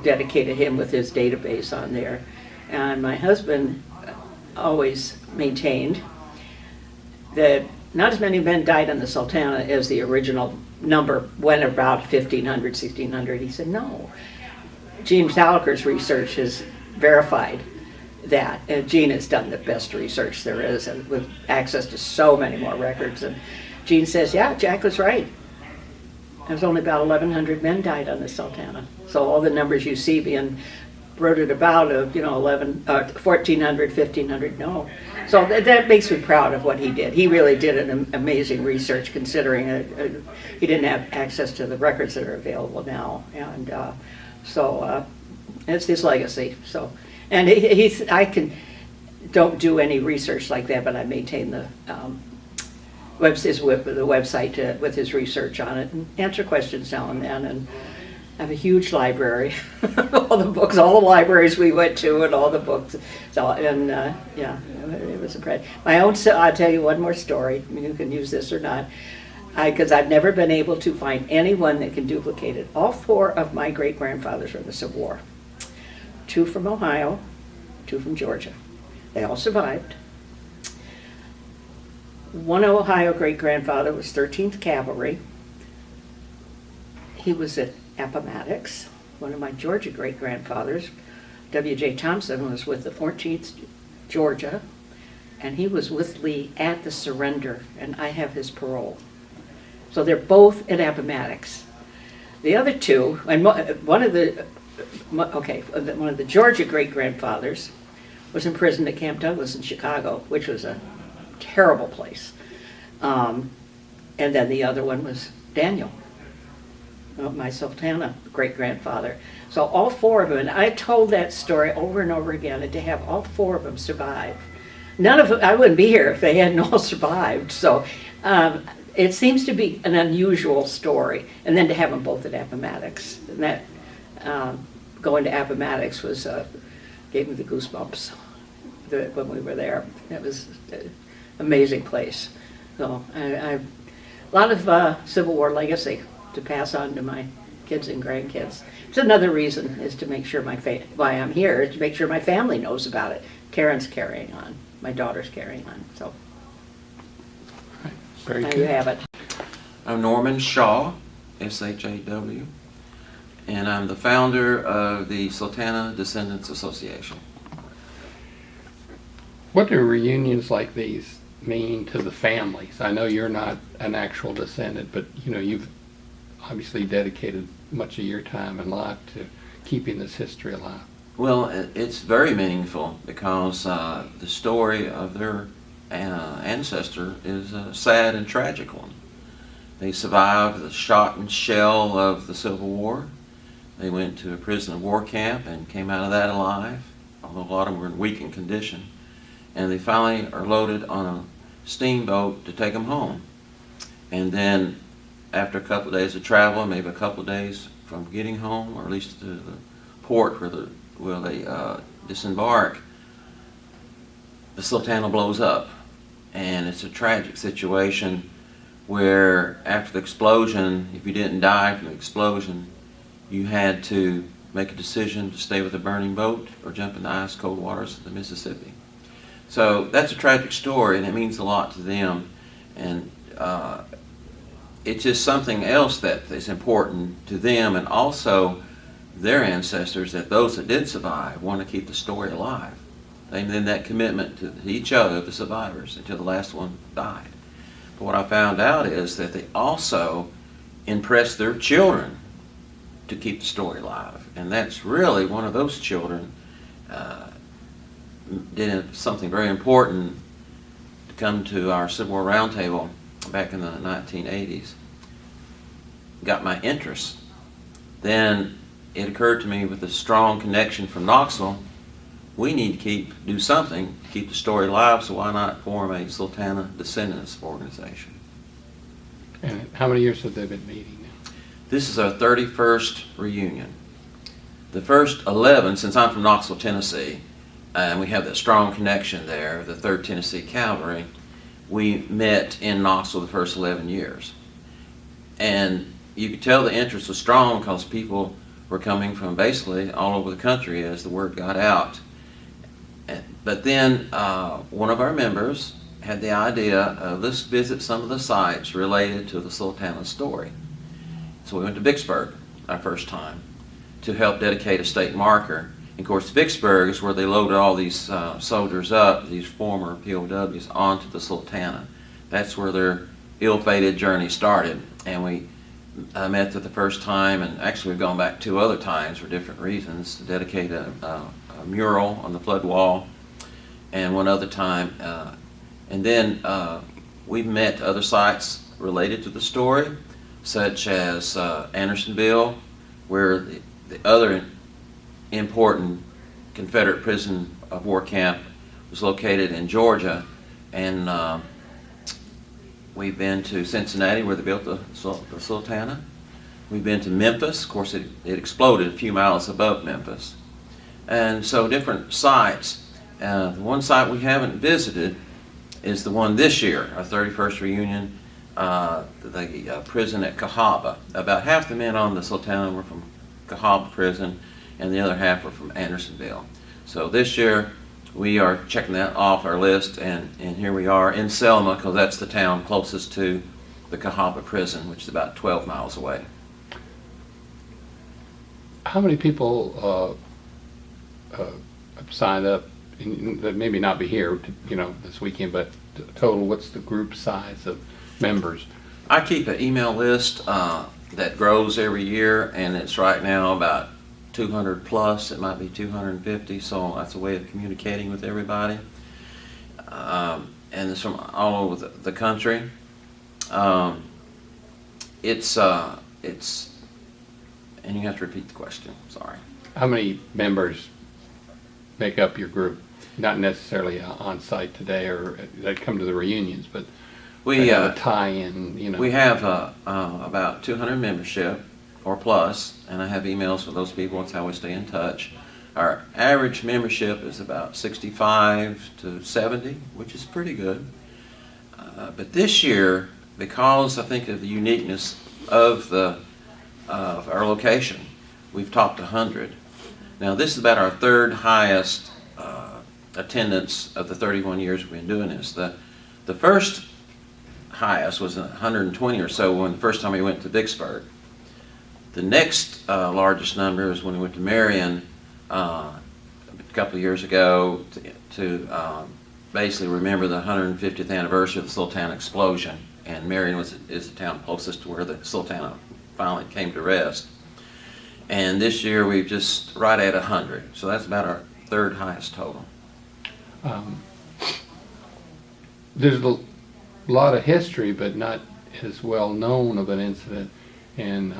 dedicated to him with his database on there. And my husband always maintained that not as many men died on the Sultana as the original number went about 1,500, 1,600. He said, no. Gene Salaker's research has verified that. And Gene has done the best research there is, and with access to so many more records. And Gene says, yeah, Jack was right. There's only about 1,100 men died on the Sultana. So all the numbers you see being bruited about of, 1,400, 1,500, no. So that makes me proud of what he did. He really did an amazing research, considering he didn't have access to the records that are available now. And so it's his legacy. So, and don't do any research like that, but I maintain the website with his research on it, and answer questions now and then, and I have a huge library, all the books, all the libraries we went to, and all the books. So, and yeah, it was impressive. I'll tell you one more story. I mean, you can use this or not, because I've never been able to find anyone that can duplicate it. All four of my great grandfathers from the Civil War. 2 from Ohio, 2 from Georgia. They all survived. One Ohio great-grandfather was 13th Cavalry. He was at Appomattox. One of my Georgia great-grandfathers, W.J. Thompson, was with the 14th Georgia, and he was with Lee at the surrender, and I have his parole. So they're both at Appomattox. The other two, and one of the Georgia great-grandfathers was imprisoned at Camp Douglas in Chicago, which was a terrible place. And then the other one was Daniel, my Sultana great-grandfather. So all four of them, and I told that story over and over again, and to have all four of them survive. None of them, I wouldn't be here if they hadn't all survived. So it seems to be an unusual story. And then to have them both at Appomattox. And that, going to Appomattox gave me the goosebumps when we were there. It was amazing place. So a lot of Civil War legacy to pass on to my kids and grandkids. It's another reason is to make sure why I'm here is to make sure my family knows about it. Karen's carrying on, my daughter's carrying on. So Very there good. you have it. I'm Norman Shaw, S-H-A-W, and I'm the founder of the Sultana Descendants Association. What do reunions like these mean to the families? I know you're not an actual descendant, but you've obviously dedicated much of your time and life to keeping this history alive. Well, it's very meaningful because the story of their ancestor is a sad and tragic one. They survived the shot and shell of the Civil War. They went to a prison of war camp and came out of that alive, although a lot of them were in weakened condition. And they finally are loaded on a steamboat to take them home. And then after a couple of days of travel, maybe a couple of days from getting home, or at least to the port where they disembark, the Sultana blows up. And it's a tragic situation where after the explosion, if you didn't die from the explosion, you had to make a decision to stay with the burning boat or jump in the ice cold waters of the Mississippi. So that's a tragic story, and it means a lot to them. And it's just something else that is important to them, and also their ancestors, that those that did survive want to keep the story alive. And then that commitment to each other, the survivors, until the last one died. But what I found out is that they also impressed their children to keep the story alive. And that's really one of those children did something very important to come to our Civil War Roundtable back in the 1980s. Got my interest. Then it occurred to me, with a strong connection from Knoxville, we need to do something to keep the story alive, so why not form a Sultana Descendants organization? And how many years have they been meeting now? This is our 31st reunion. The first 11, since I'm from Knoxville, Tennessee, and we have that strong connection there, the 3rd Tennessee Cavalry, we met in Knoxville the first 11 years. And you could tell the interest was strong because people were coming from basically all over the country as the word got out. But then one of our members had the idea of, let's visit some of the sites related to the Sultana story. So we went to Vicksburg our first time to help dedicate a state marker. And of course, Vicksburg is where they loaded all these soldiers up, these former POWs, onto the Sultana. That's where their ill-fated journey started. And we met for the first time, and actually we've gone back 2 other times for different reasons, to dedicate a mural on the flood wall, and one other time. And then we've met other sites related to the story, such as Andersonville, where the other important Confederate prison of war camp was located in Georgia. And we've been to Cincinnati, where they built the Sultana. We've been to Memphis. Of course, it exploded a few miles above Memphis. And so different sites. The one site we haven't visited is the one this year, our 31st reunion, the prison at Cahawba. About half the men on the Sultana were from Cahawba prison, and the other half were from Andersonville. So this year we are checking that off our list, and here we are in Selma, because that's the town closest to the Cahawba prison, which is about 12 miles away. How many people signed up, that maybe not be here, this weekend, but total, what's the group size of members? I keep an email list that grows every year, and it's right now about 200 plus. It might be 250, so that's a way of communicating with everybody. And it's from all over the country. It's and you have to repeat the question, sorry. How many members make up your group? Not necessarily on site today, or that come to the reunions, but We have a tie-in, We have about 200 membership or plus, and I have emails for those people. That's how we stay in touch. Our average membership is about 65 to 70, which is pretty good. But this year, because I think of the uniqueness of our location, we've topped 100. Now, this is about our 3rd highest attendance of the 31 years we've been doing this. The first highest was 120 or so when the first time we went to Vicksburg. The next largest number is when we went to Marion a couple of years ago to basically remember the 150th anniversary of the Sultana explosion. And Marion is the town closest to where the Sultana finally came to rest. And this year we've just right at 100. So that's about our 3rd highest total. There's a lot of history, but not as well known of an incident. And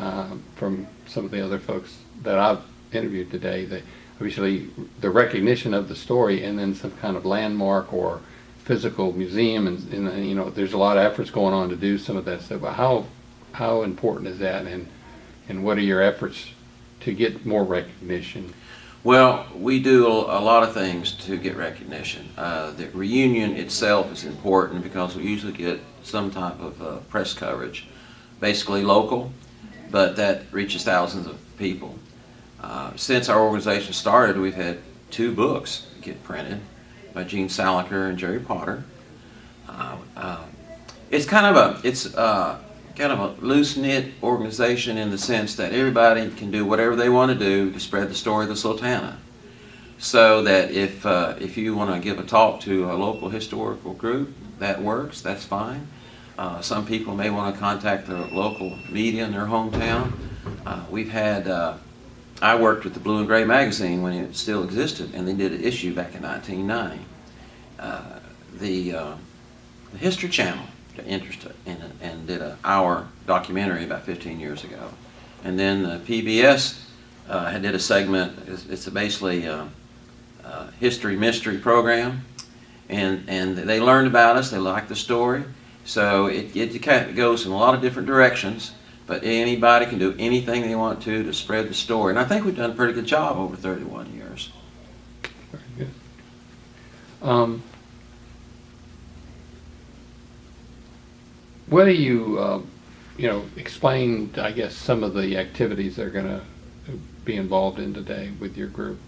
from some of the other folks that I've interviewed today, they obviously the recognition of the story and then some kind of landmark or physical museum, and you know, there's a lot of efforts going on to do some of that stuff. But how important is that, and what are your efforts to get more recognition? Well, we do a lot of things to get recognition. The reunion itself is important because we usually get some type of press coverage, basically local, but that reaches thousands of people. Since our organization started, we've had 2 books get printed by Gene Salaker and Jerry Potter. It's kind of a loose-knit organization in the sense that everybody can do whatever they want to do to spread the story of the Sultana. So that if you want to give a talk to a local historical group, that works, that's fine. Some people may want to contact the local media in their hometown. We've had, I worked with the Blue and Gray magazine when it still existed, and they did an issue back in 1990. The History Channel interested in it and did an hour documentary about 15 years ago. And then the PBS did a segment, it's basically a history mystery program, and they learned about us, they liked the story. So it goes in a lot of different directions, but anybody can do anything they want to spread the story. And I think we've done a pretty good job over 31 years. Very good. What do you, explain, I guess, some of the activities they're going to be involved in today with your group?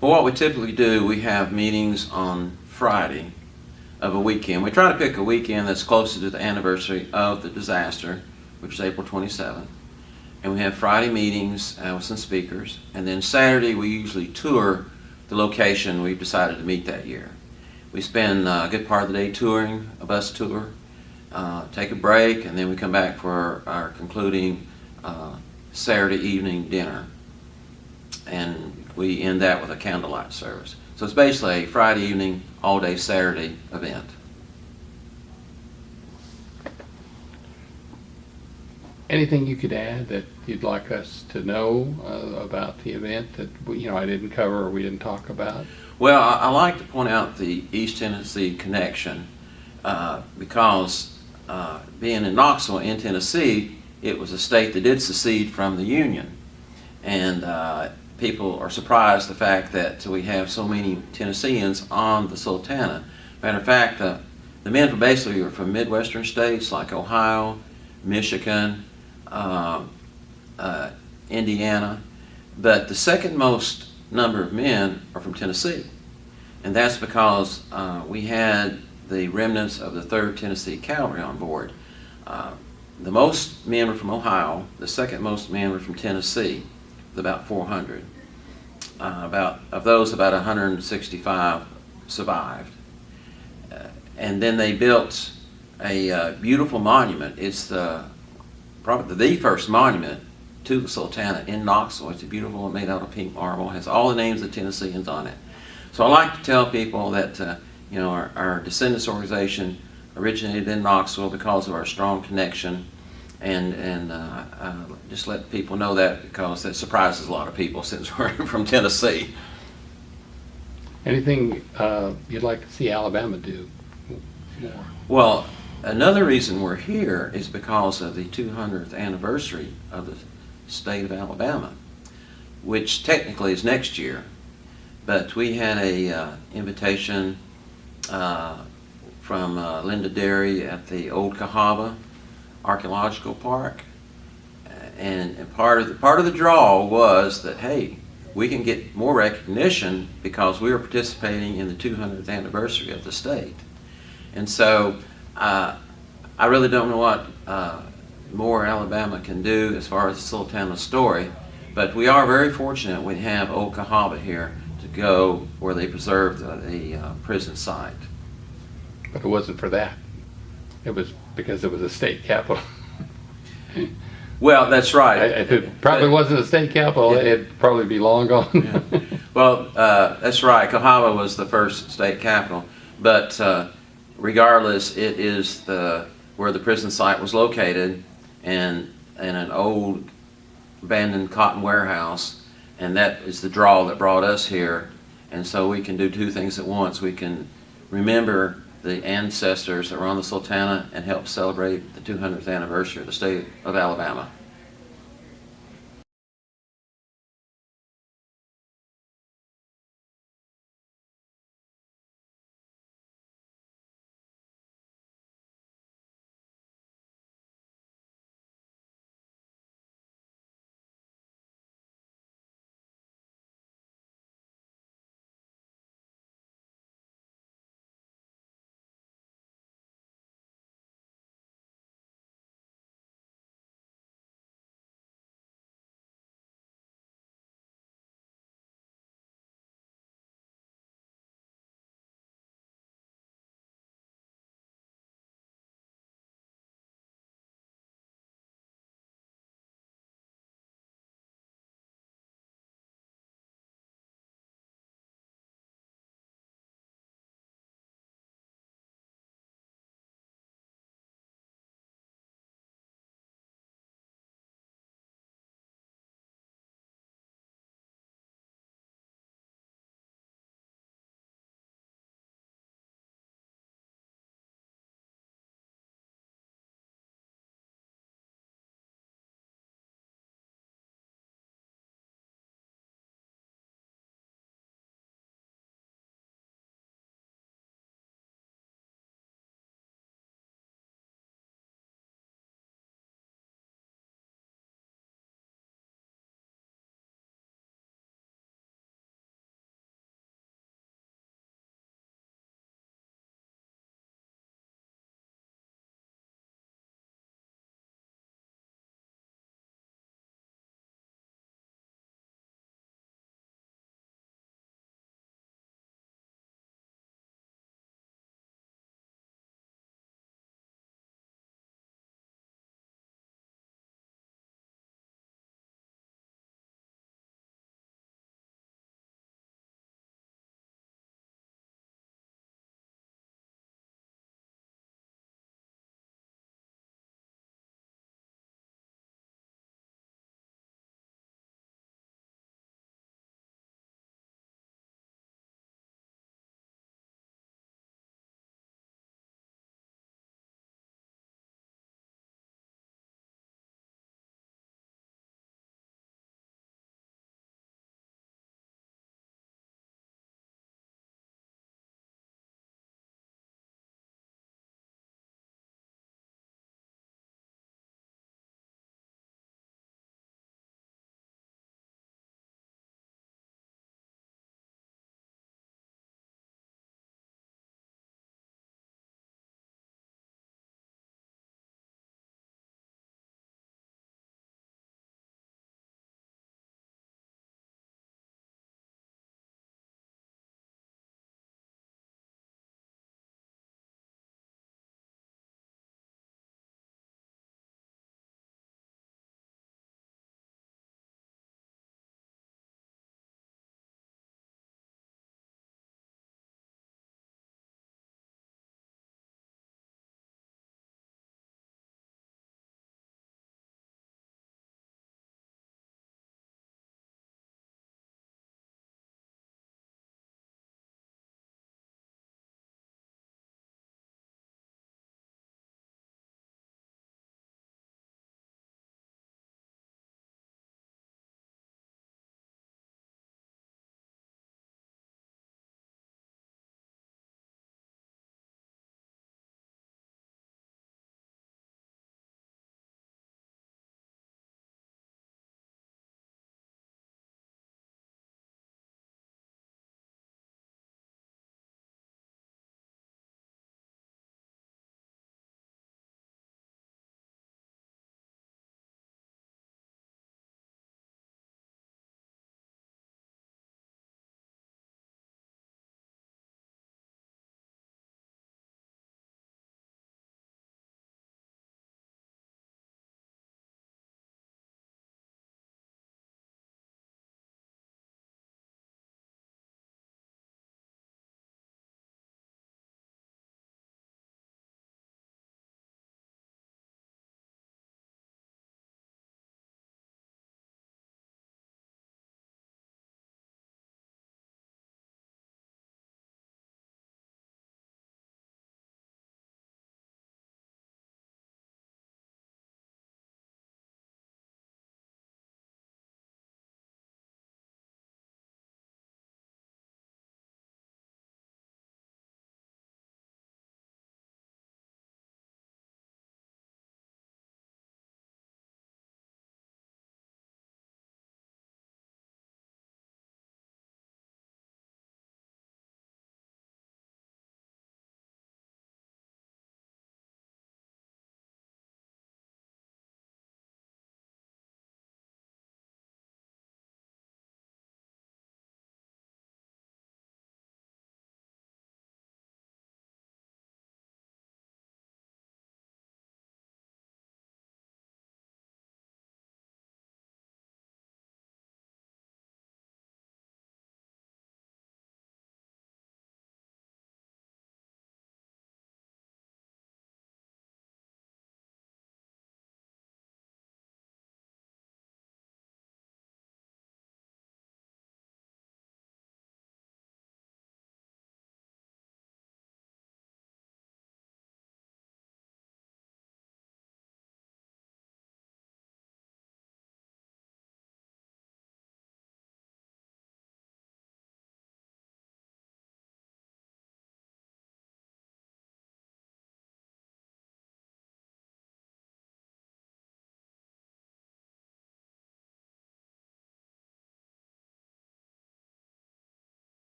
Well, what we typically do, we have meetings on Friday of a weekend. We try to pick a weekend that's closer to the anniversary of the disaster, which is April 27th. And we have Friday meetings with some speakers. And then Saturday, we usually tour the location we've decided to meet that year. We spend a good part of the day touring, a bus tour, take a break, and then we come back for our concluding Saturday evening dinner. And we end that with a candlelight service. So it's basically a Friday evening, all day Saturday event. Anything you could add that you'd like us to know about the event that I didn't cover or we didn't talk about? Well, I like to point out the East Tennessee connection because being in Knoxville in Tennessee, it was a state that did secede from the Union. And people are surprised the fact that we have so many Tennesseans on the Sultana. Matter of fact, the men from basically are from Midwestern states like Ohio, Michigan, Indiana, but the second most number of men are from Tennessee. And that's because we had the remnants of the 3rd Tennessee Cavalry on board. The most men were from Ohio, the second most men were from Tennessee, with about 400. Of those, about 165 survived. And then they built a beautiful monument. It's probably the first monument to the Sultana in Knoxville. It's a beautiful one made out of pink marble. It has all the names of Tennesseans on it. So I like to tell people that our Descendants organization originated in Knoxville because of our strong connection, and just let people know that because that surprises a lot of people since we're from Tennessee. Anything you'd like to see Alabama do more? Well, another reason we're here is because of the 200th anniversary of the state of Alabama, which technically is next year. But we had a invitation from Linda Derry at the old Cahawba Archaeological Park, and part of the draw was that, hey, we can get more recognition because we are participating in the 200th anniversary of the state. And so I really don't know what more Alabama can do as far as the Sultana story, but we are very fortunate we have old Cahawba here to go where they preserved the prison site. But it wasn't for that. It was because it was a state capital. Well, that's right. If it probably wasn't a state capital, Yeah. it'd probably be long gone. Yeah. Well, that's right. Cahawba was the first state capital, but regardless, it is the where the prison site was located and in an old abandoned cotton warehouse, and that is the draw that brought us here. And so we can do two things at once. We can remember the ancestors that were on the Sultana and help celebrate the 200th anniversary of the state of Alabama.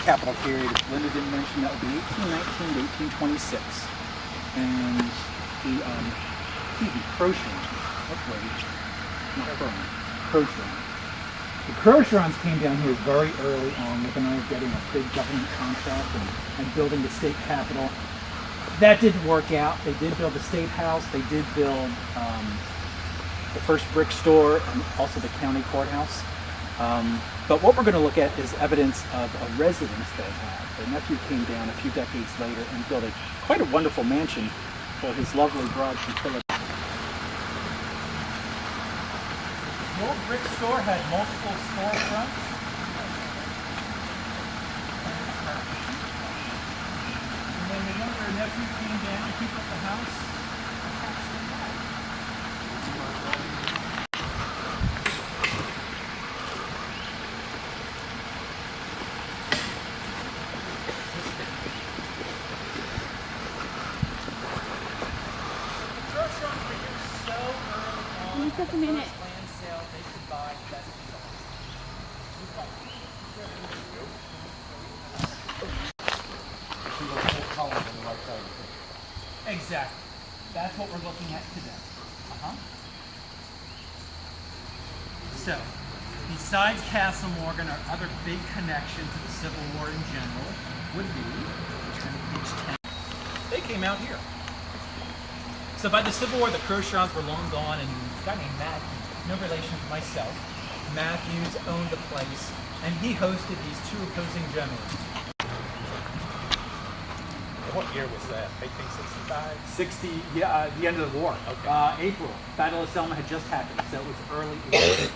capital period, if Linda didn't mention, that would be 1819 to 1826. And the Crocherons, not Crocherons. The Crocherons came down here very early on, looking at getting a big government contract and building the state capitol. That didn't work out. They did build the State House. They did build the first brick store and also the county courthouse. But what we're going to look at is evidence of a residence they had. Their nephew came down a few decades later and built quite a wonderful mansion for his lovely bride from Philadelphia. The old brick store had multiple storefronts. And then the younger nephew came down to keep up the house. Just a minute. Land sale, they could buy best Exactly. That's what we're looking at today. So, besides Castle Morgan, our other big connection to the Civil War in general would be, turn to page 10. They came out here. So by the Civil War, the Crocherons were long gone, and a guy named Matthews, no relation to myself, Matthews owned the place, and he hosted these two opposing generals. What year was that? 1865? 60, yeah, the end of the war. Okay. April. Battle of Selma had just happened, so it was early April.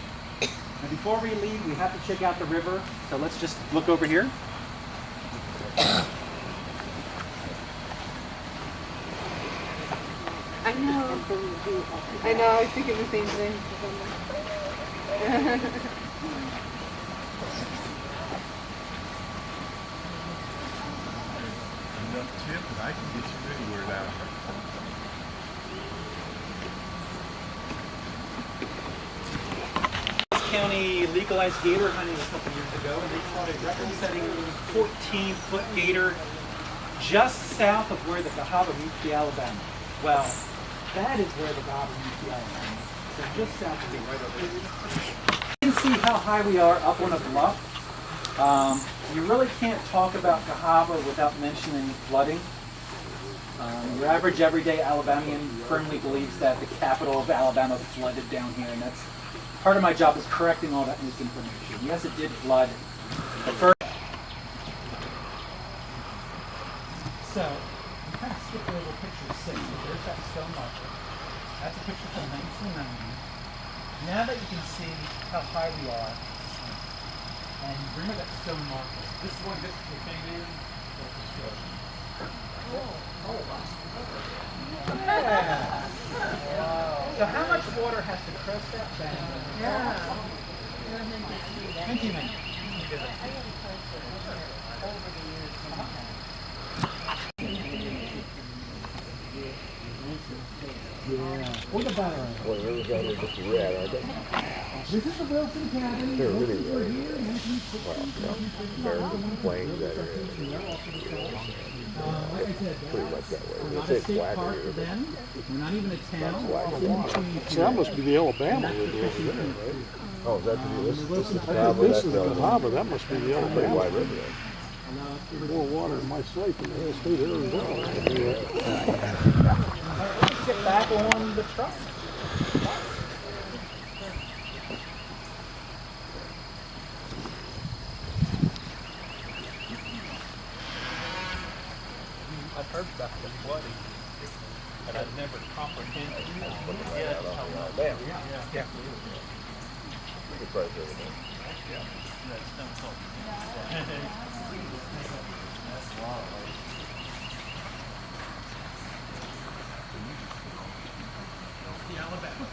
And before we leave, we have to check out the river, so let's just look over here. I know. I know. I was thinking the same thing. Enough tip and I can get you anywhere down here. County legalized gator hunting a couple years ago, and they caught a record-setting 14-foot gator just south of where the Cahawba meets the Alabama. Well, that is where the Cahawba meets the Alabama. So just south of me, right over here. You can see how high we are up on a bluff. You really can't talk about Cahawba without mentioning flooding. Your average everyday Alabamian firmly believes that the capital of Alabama flooded down here, and that's part of my job is correcting all that misinformation. Yes, it did flood. The first. So, we kind of skipped over picture 6. There's that stone marker. That's a picture from 1990. Now that you can see how high we are, and remember that stone marker. This is one hits your finger in. Yeah. So how much water has to crest that bank? Yeah. Thank you, man. Yeah. What about her? Well, they're just red, aren't they? This is the Wilson cabin. They're really We're red. here. Well, no, they're plain that are Like I said, pretty much that way. we're They not say a state black park here, for but them. We're not even a town. black It's in between So that must be the Alabama two. River over there, right? oh, that's this is I Cahawba, think this that's is the Cahawba, that must be the pretty Alabama. wide river there. More water in my slate than the whole state of Arizona. Let's get back on the truck. I've heard about the flooding, but I've never comprehended. Yeah. It's right there. The Alabama.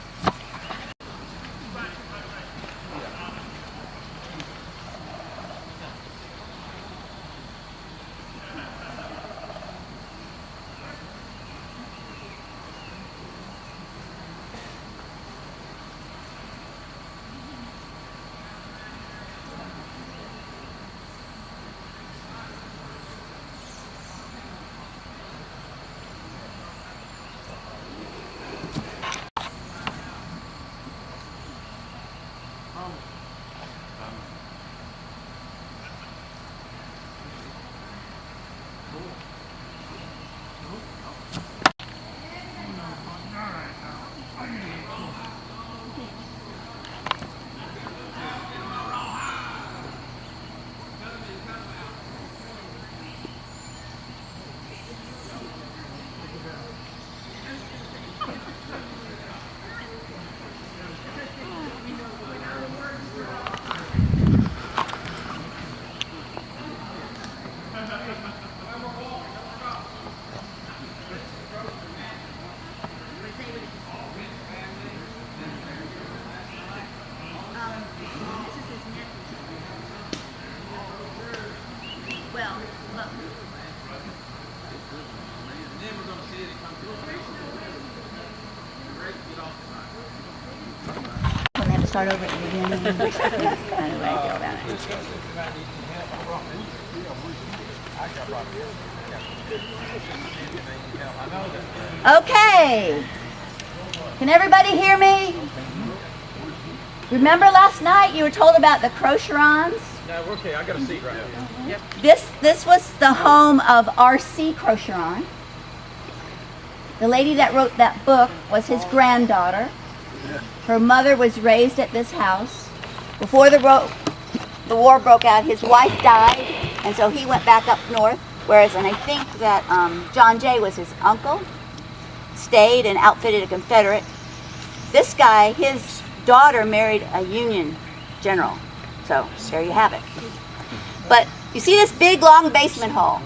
start over at the beginning? That's kind of the way I feel about it. Okay. Can everybody hear me? Remember last night you were told about the Crocherons? No, we're okay. I got a seat right here. Yep. This was the home of R.C. Crocheron. The lady that wrote that book was his granddaughter. Her mother was raised at this house. Before the war broke out, his wife died, and so he went back up north. Whereas, and I think that John Jay was his uncle, stayed and outfitted a Confederate. This guy, his daughter married a Union general. So there you have it. But you see this big long basement hall.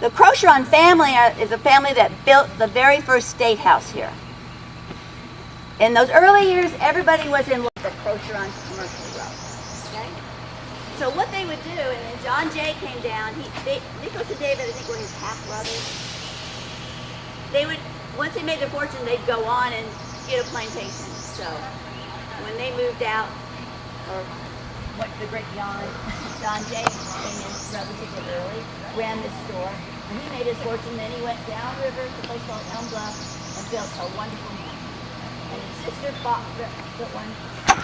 The Crocheron family is a family that built the very first state house here. In those early years, everybody was in love with the Crocheron's commercial row. Okay? So what they would do, and then John Jay came down. Nicholas and David, I think, were his half brothers. They would, once they made their fortune, they'd go on and get a plantation. So when they moved out, or went to the Great Beyond, John Jay came in relatively early, ran this store, and he made his fortune. Then he went downriver to a place called Elm Bluff and built a wonderful home. And his sister built one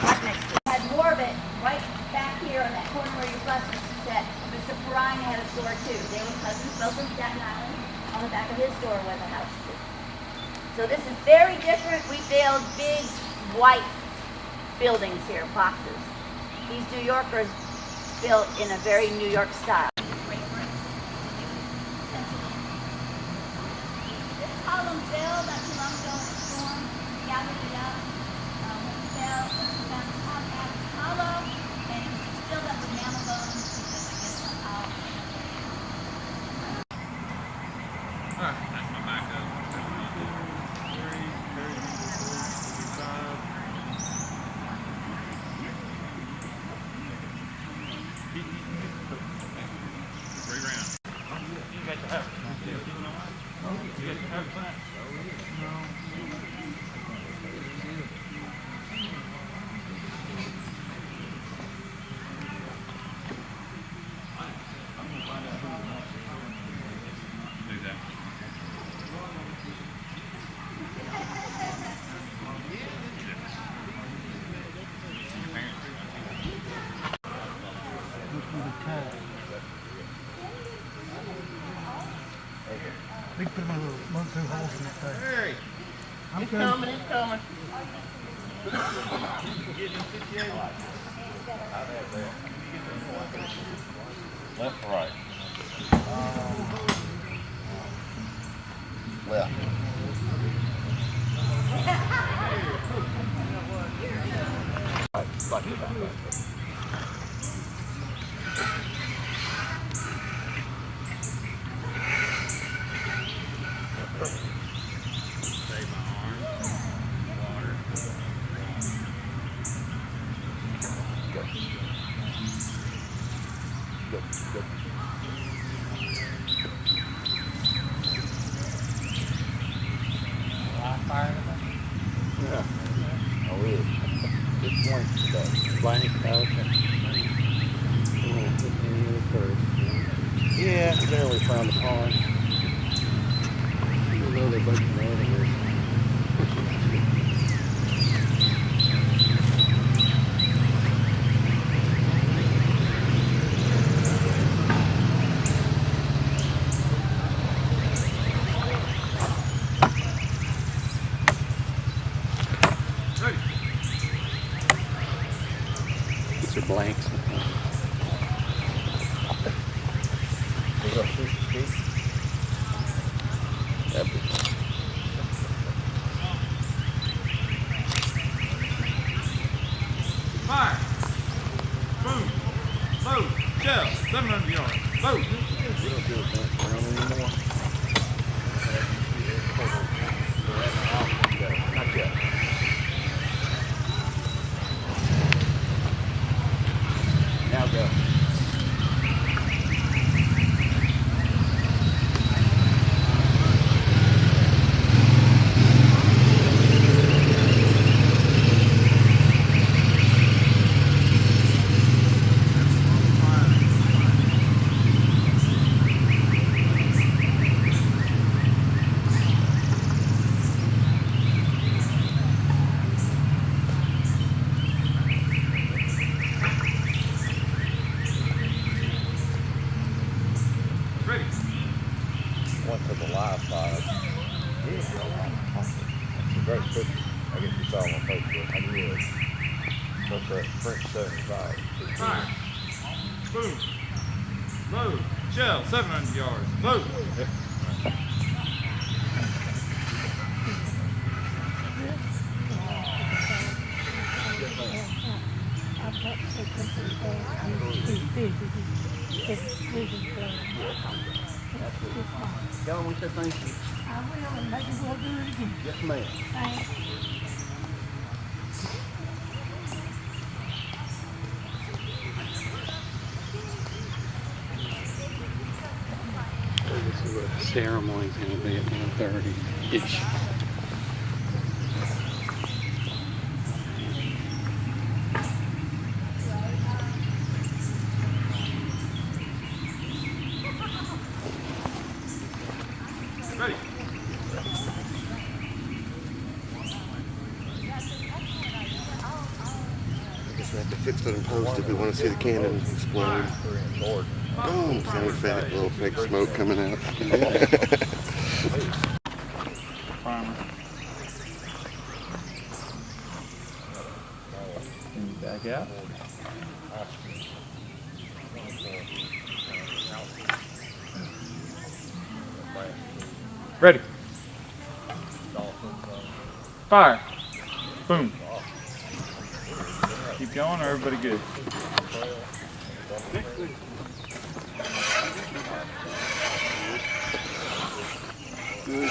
right next to it. Had more of it right back here on that corner where your bus was set. Mr. Perrine had a store too. They were cousins, both in Staten Island. On the back of his store was a house too. So this is very different. We build big white buildings here, boxes. These New Yorkers built in a very New York style. This column fell not too long ago in a storm, gathered it up. When it fell, it found the top half was hollow, and it was filled up with mammal bones because I guess somehow. That's my backup. 3 rounds. You got to have it. You got to have it. We can put my little 1, 2 holes in that thing. Hey, I'm it's coming. coming, it's coming. Left or right? Left. Save my arm. Water. Yeah. I wish. Good point. Blank, yeah, there we found the pond. You know they both ran here. These are blanks. Fire. Boom. Load. Shell. 700 yards. Load. We don't do it around anymore. Not yet. Now go. What's that? French 75. Fire. Boom. Load. Shell, 700 yards. Load. Tell we said thank you. I will, and maybe we'll do it again. Yes, ma'am. Thanks. This is what the ceremony's gonna be at 1:30-ish. Ready. I guess we have to fix it in post if we want to see the cannon explode. Boom! Sound fake, little fake smoke coming out. Primer. And you back out. Ready. Fire. Boom. Keep going, or everybody good? Good.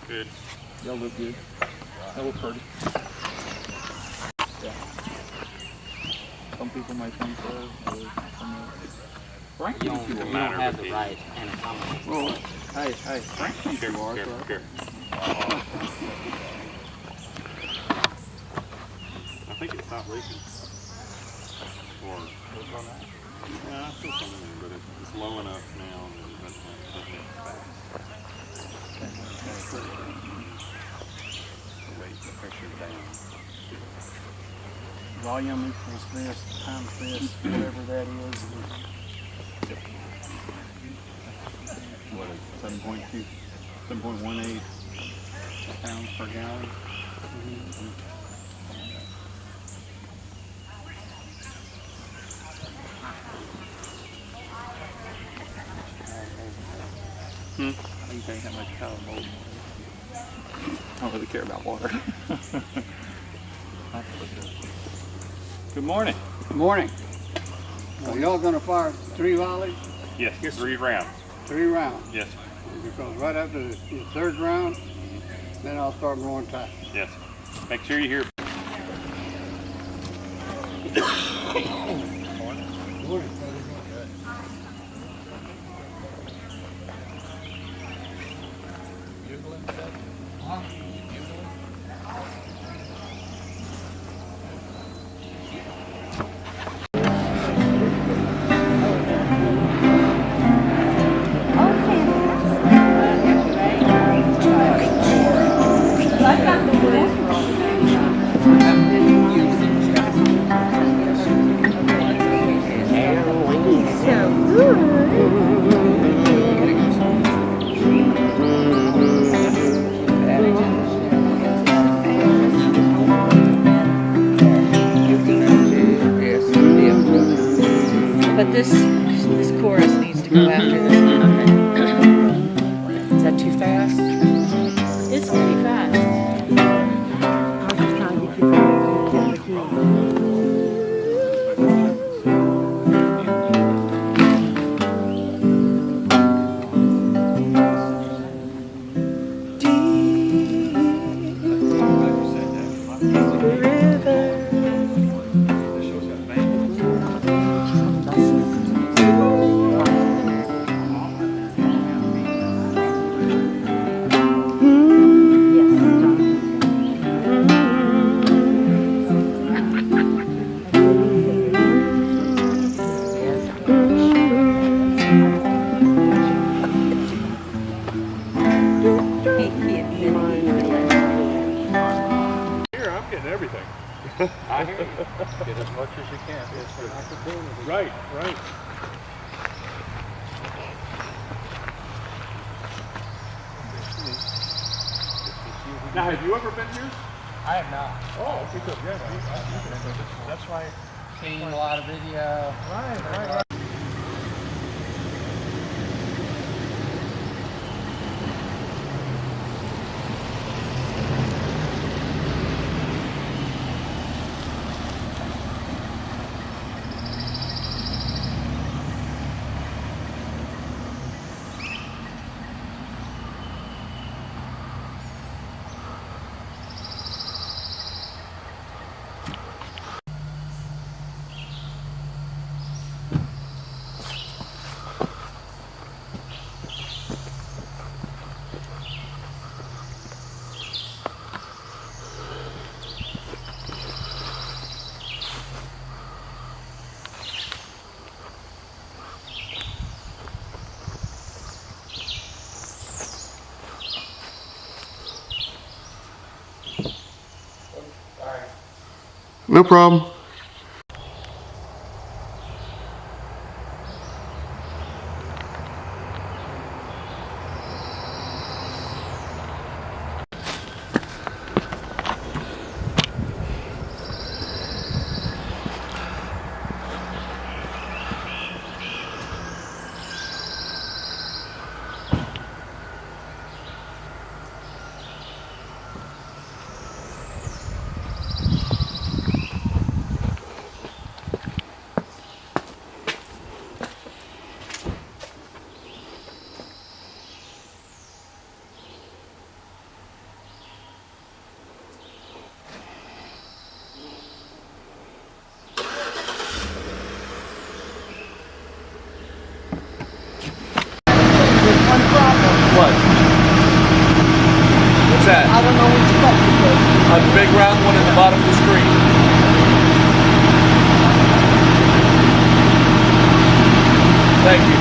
Good. Y'all look good. Y'all look pretty. Yeah. Some people might think so. Frank, you don't have the right anatomy. Well, hey, Frank thinks you are. Here. I think it stopped leaking. Or, yeah, it's still something there, but it's low enough now. Weight the pressure down. Volume equals this times this, whatever that is. What is it? 7.2, 7.18 pounds per gallon. I don't think how much Cahawba. I don't really care about water. Good morning. Good morning. Are y'all gonna fire 3 volleys? Yes, 3 rounds. 3 rounds? Yes, Because right after the 3rd round, then I'll start blowing tight. yes. Make sure you hear. But this chorus needs to go after this. Is that too fast? It's pretty fast. I was just trying to get you to the key. I hear you. Get as much as you can. It's an opportunity. Right, right. Now, have you ever been here? I have not. Oh, okay, good. Yeah, That's why seen a lot of video. Right. No problem. What? What's that? I don't know which button to push. A big round one at the bottom of the screen. Thank you.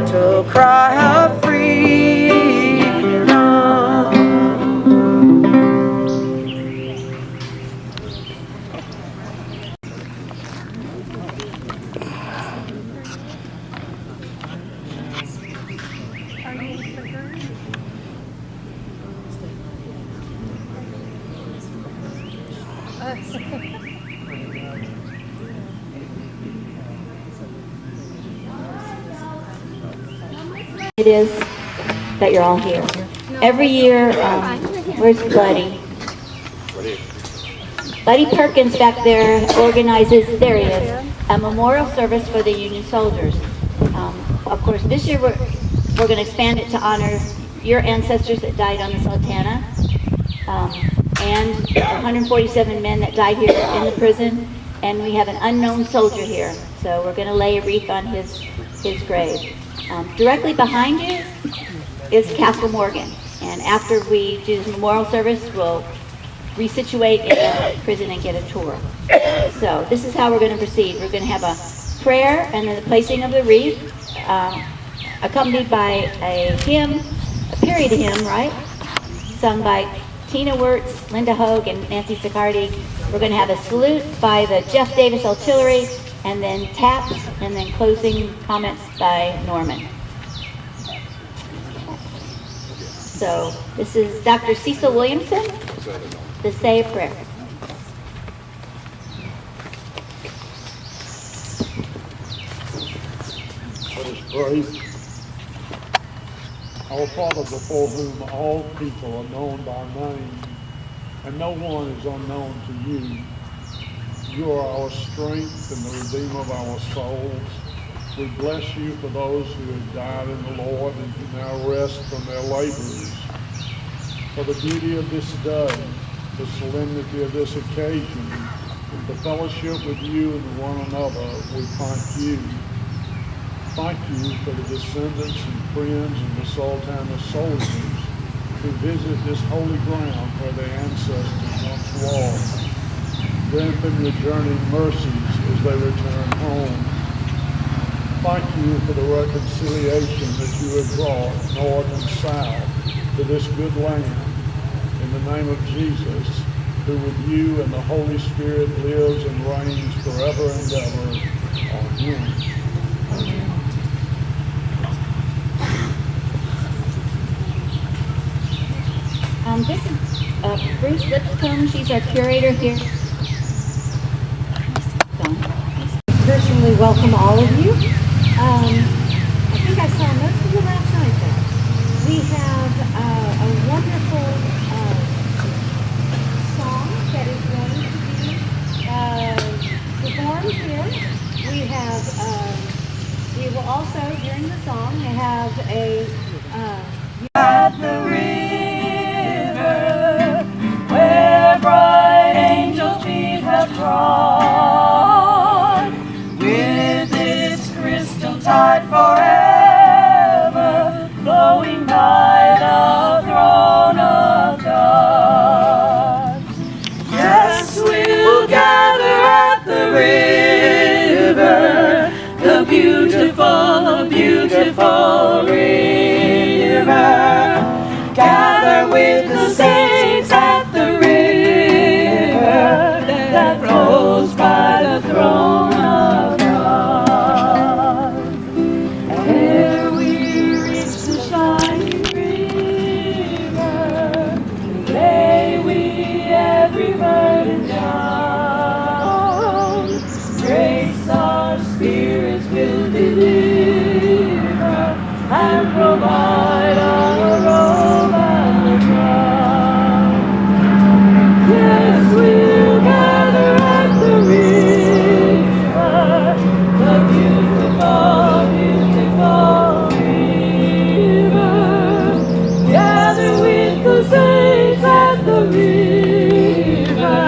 To cry out freedom. It is that you're all here. Every year, where's Buddy? Buddy Perkins back there organizes, there he is, a memorial service for the Union soldiers. Of course, this year we're going to expand it to honor your ancestors that died on the Sultana, and 147 men that died here in the prison, and we have an unknown soldier here, so we're going to lay a wreath on his grave. Directly behind you is Castle Morgan, and after we do the memorial service, we'll resituate in the prison and get a tour. So this is how we're going to proceed. We're going to have a prayer and then the placing of the wreath, accompanied by a hymn, a period hymn, right? Sung by Tina Wirtz, Linda Hogue, and Nancy Sicardi. We're going to have a salute by the Jeff Davis Artillery, and then taps, and then closing comments by Norman. So this is Dr. Cecil Williamson to say a prayer. Let us pray. Our Father, before whom all people are known by name, and no one is unknown to you. You are our strength and the Redeemer of our souls. We bless you for those who have died in the Lord and who now rest from their labors. For the beauty of this day, the solemnity of this occasion, the fellowship with you and one another, we thank you. Thank you for the descendants and friends of the Sultana soldiers who visit this holy ground where their ancestors once walked. Grant them your journeying mercies as they return home. thank you for the reconciliation that you have brought north and south to this good land. In the name of Jesus, who with you and the Holy Spirit lives and reigns forever and ever. Amen. This is Bruce Lipscomb. She's our curator here. Personally welcome all of you. I think I saw most of you last night though. We have a wonderful song that is going to be performed here. We will also, during the song, have a At the river where bright angel feet have trod, with its crystal tide forever flowing by the throne of God. Yes, we'll gather at the river, the beautiful, beautiful river. Gather with the saints at the river that flows by the throne of God. Ere we reach the shining river, lay we every burden down. Grace our spirits will deliver and provide our robe and the crown. Yes, we'll gather at the river, the beautiful, beautiful river. Gather with the saints at the river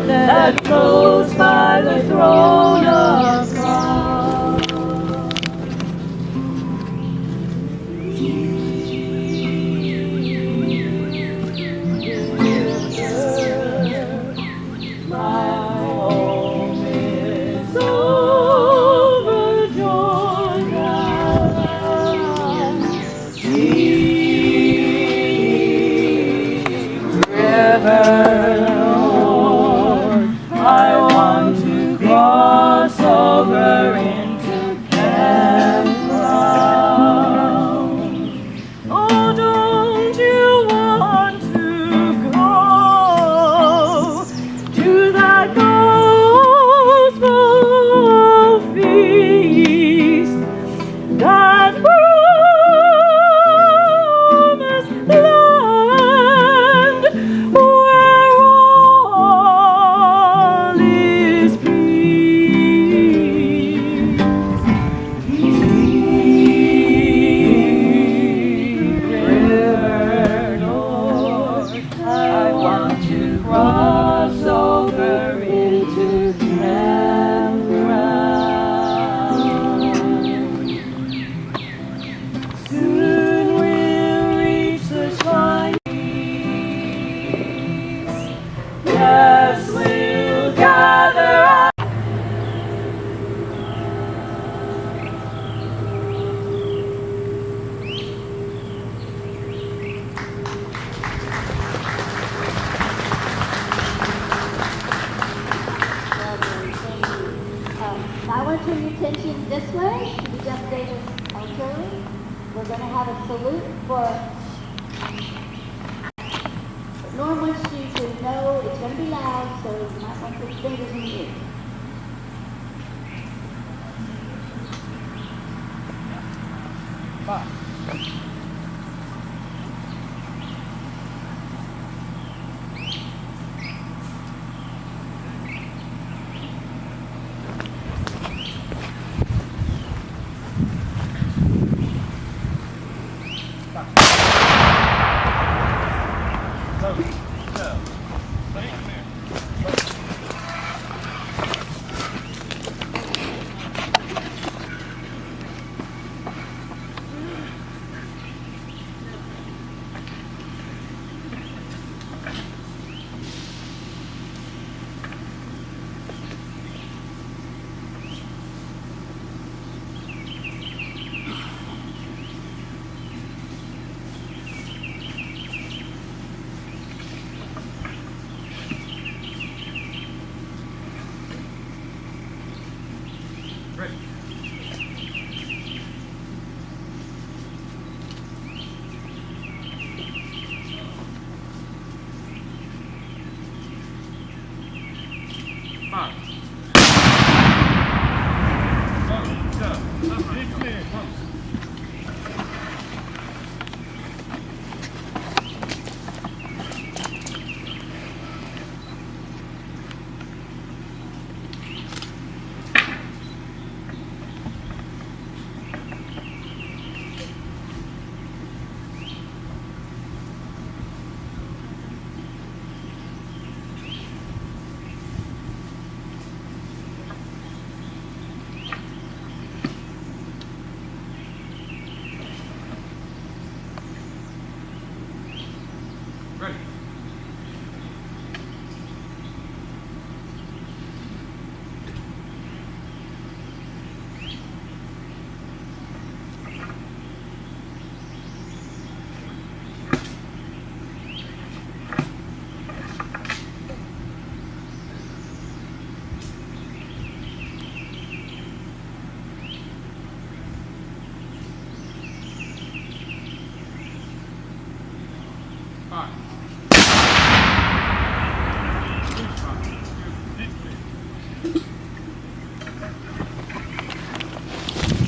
that flows by the throne of God. My home is over Jordan, deep river, Lord. I want to cross over into campground. Oh, don't you want to go to that gospel feast, that promised land where all is peace? Deep river, Lord, I want to cross over into campground. Soon we'll reach the shining. Yes, we'll gather at I want to turn your attention this way to the Jeff Davis artillery. We're going to have a salute for Norm wants you to know it's going to be loud, so you might want to put your fingers in the ear.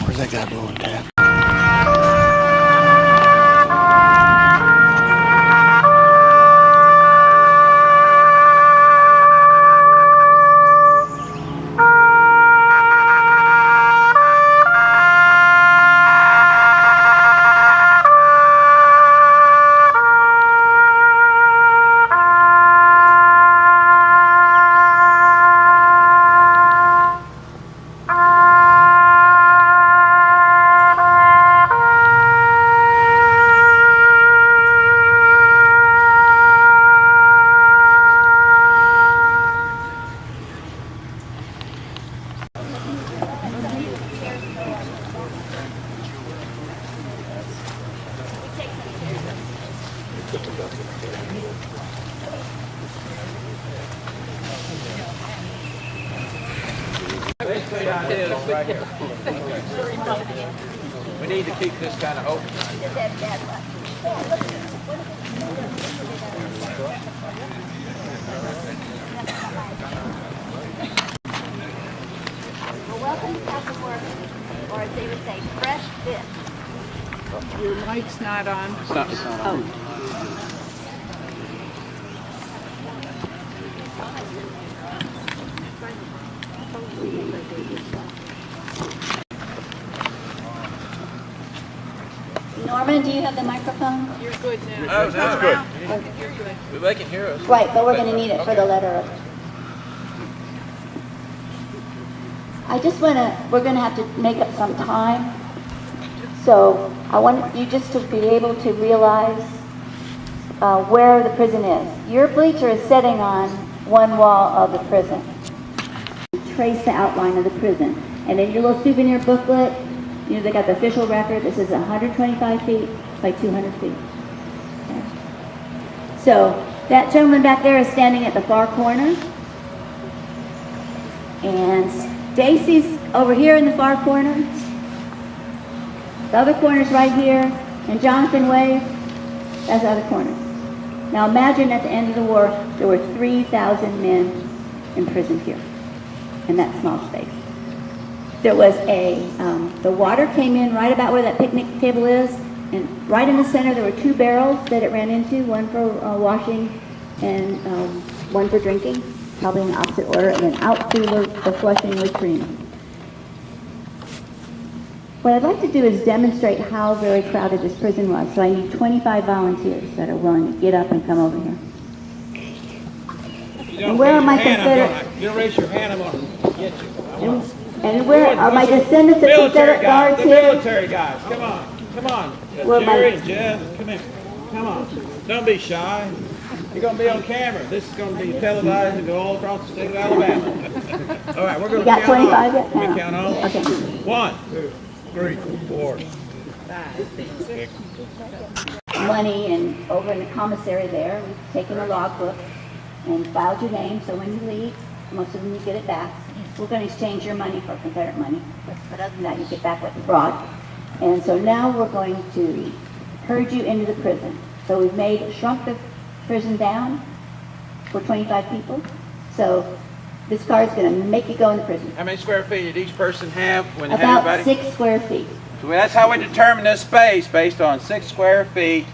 Where's that guy blowing tap? We need to keep this kind of open. Well, welcome to Captain Work, or as they would say, fresh fish. Your mic's not on. It's not on. Norman, do you have the microphone? You're good now. Oh, that's good. They can hear us. Right, but we're going to need it for the letter. I just want to, we're going to have to make up some time. So I want you just to be able to realize where the prison is. Your bleacher is sitting on one wall of the prison. Trace the outline of the prison. And in your little souvenir booklet, you know, they got the official record. This is 125 feet by 200 feet. Okay. So that gentleman back there is standing at the far corner. And Stacy's over here in the far corner. The other corner's right here. And Jonathan Wave, that's the other corner. Now imagine at the end of the war, there were 3,000 men imprisoned here in that small space. There was the water came in right about where that picnic table is, and right in the center there were two barrels that it ran into, one for washing and one for drinking, probably in opposite order, and then out through the flushing latrine. What I'd like to do is demonstrate how very crowded this prison was, so I need 25 volunteers that are willing to get up and come over here. And where are my Confederate? You raise your hand, I'm going to get you. And where are my descendants of Confederate guards the here? military guys, come on. Where Jerry my- and Jeff, come here. Come on. Don't be shy. You're going to be on camera. This is going to be televised and go all across the state of Alabama. All right, we're going You to got count 25 on. yet? We Hang on. count on. Okay. 1, 2, 3, 4. Money, and over in the commissary there, we've taken a logbook and filed your name, so when you leave, most of them you get it back. We're going to exchange your money for Confederate money, but other than that, you get back what you brought. And so now we're going to herd you into the prison. So we've shrunk the prison down for 25 people. So this car is going to make you go in the prison. How many square feet did each person have when they had About everybody? 6 square feet. So that's how we determine this space, based on 6 square feet.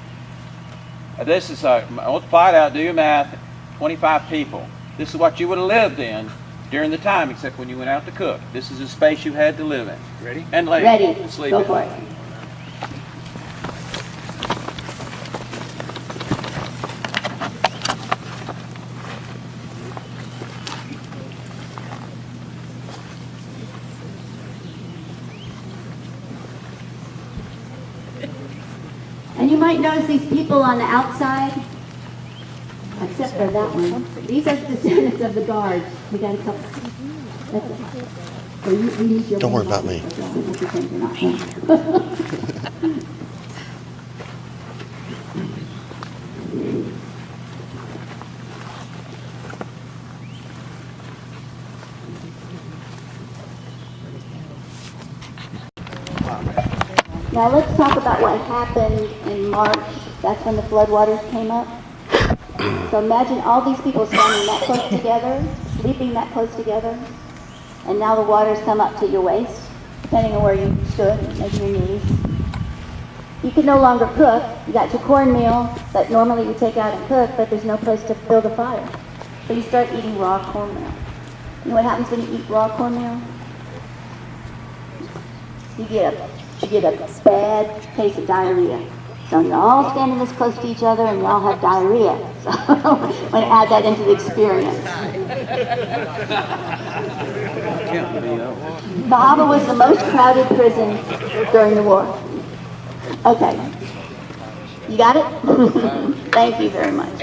This is, multiply it out, do your math, 25 people. This is what you would have lived in during the time, except when you went out to cook. This is the space you had to live in. Ready? And lay Ready. and sleep Go in. for it. And you might notice these people on the outside. Except for that one. These are the descendants of the guards. We got a couple. That's it. So you need your Don't worry about me. Now let's talk about what happened in March. That's when the floodwaters came up. So imagine all these people standing that close together, sleeping that close together, and now the waters come up to your waist, depending on where you stood, maybe your knees. You can no longer cook. You got your cornmeal that normally you take out and cook, but there's no place to build a fire. So you start eating raw cornmeal. You know what happens when you eat raw cornmeal? You get a bad case of diarrhea. So you're all standing this close to each other and you all have diarrhea. So I'm going to add that into the experience. Cahawba was the most crowded prison during the war. Okay. You got it? Thank you very much.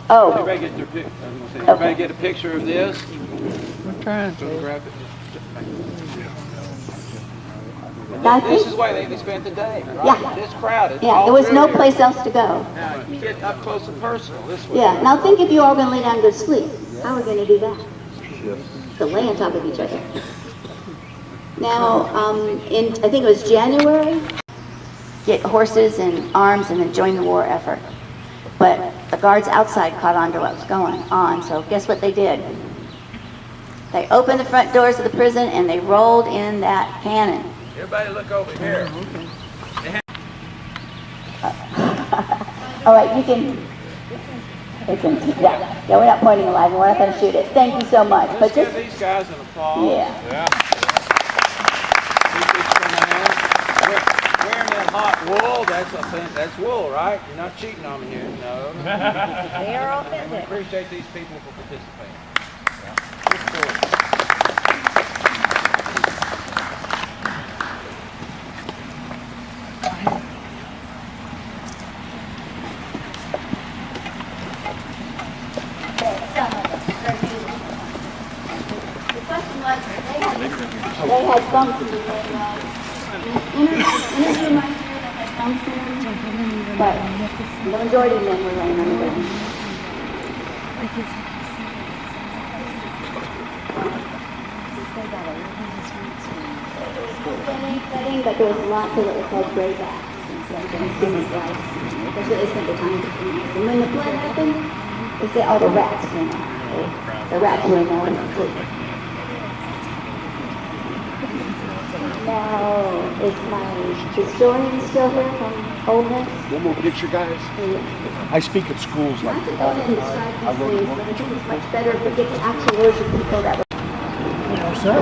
Oh. Everybody get a picture of this? I'm trying to grab it. This is where they spent the day, right? Yeah. This crowded. Yeah, there was no place else to go. Now, you get up close and personal this way. Yeah, now think if you all going to lay down and go to sleep. How are we going to do that? To lay on top of each other. Now, I think it was January, get horses and arms and then join the war effort. But the guards outside caught on to what was going on, so guess what they did? They opened the front doors of the prison and they rolled in that cannon. Everybody look over here. All right, you can, yeah, we're not pointing alive, we're not going to shoot it. Thank you so much. Let's give these guys an applause. Yeah. Wearing that hot wool, that's wool, right? You're not cheating on me here. No. They are authentic. And we appreciate these people for participating. They had bumps in the interview right here, they had bumps in them, but the majority of them were laying on the ground. But there was lots of what were called gray backs. That's what they spent the time to do. And when the flood happened, they said, oh, the rats came out. The rats were in there. Now, is my historian still here from Ole Miss? One more picture, guys. I speak at schools like I could go ahead and describe these things, but I think it's much better if we get the actual words of people that were. Yes, sir.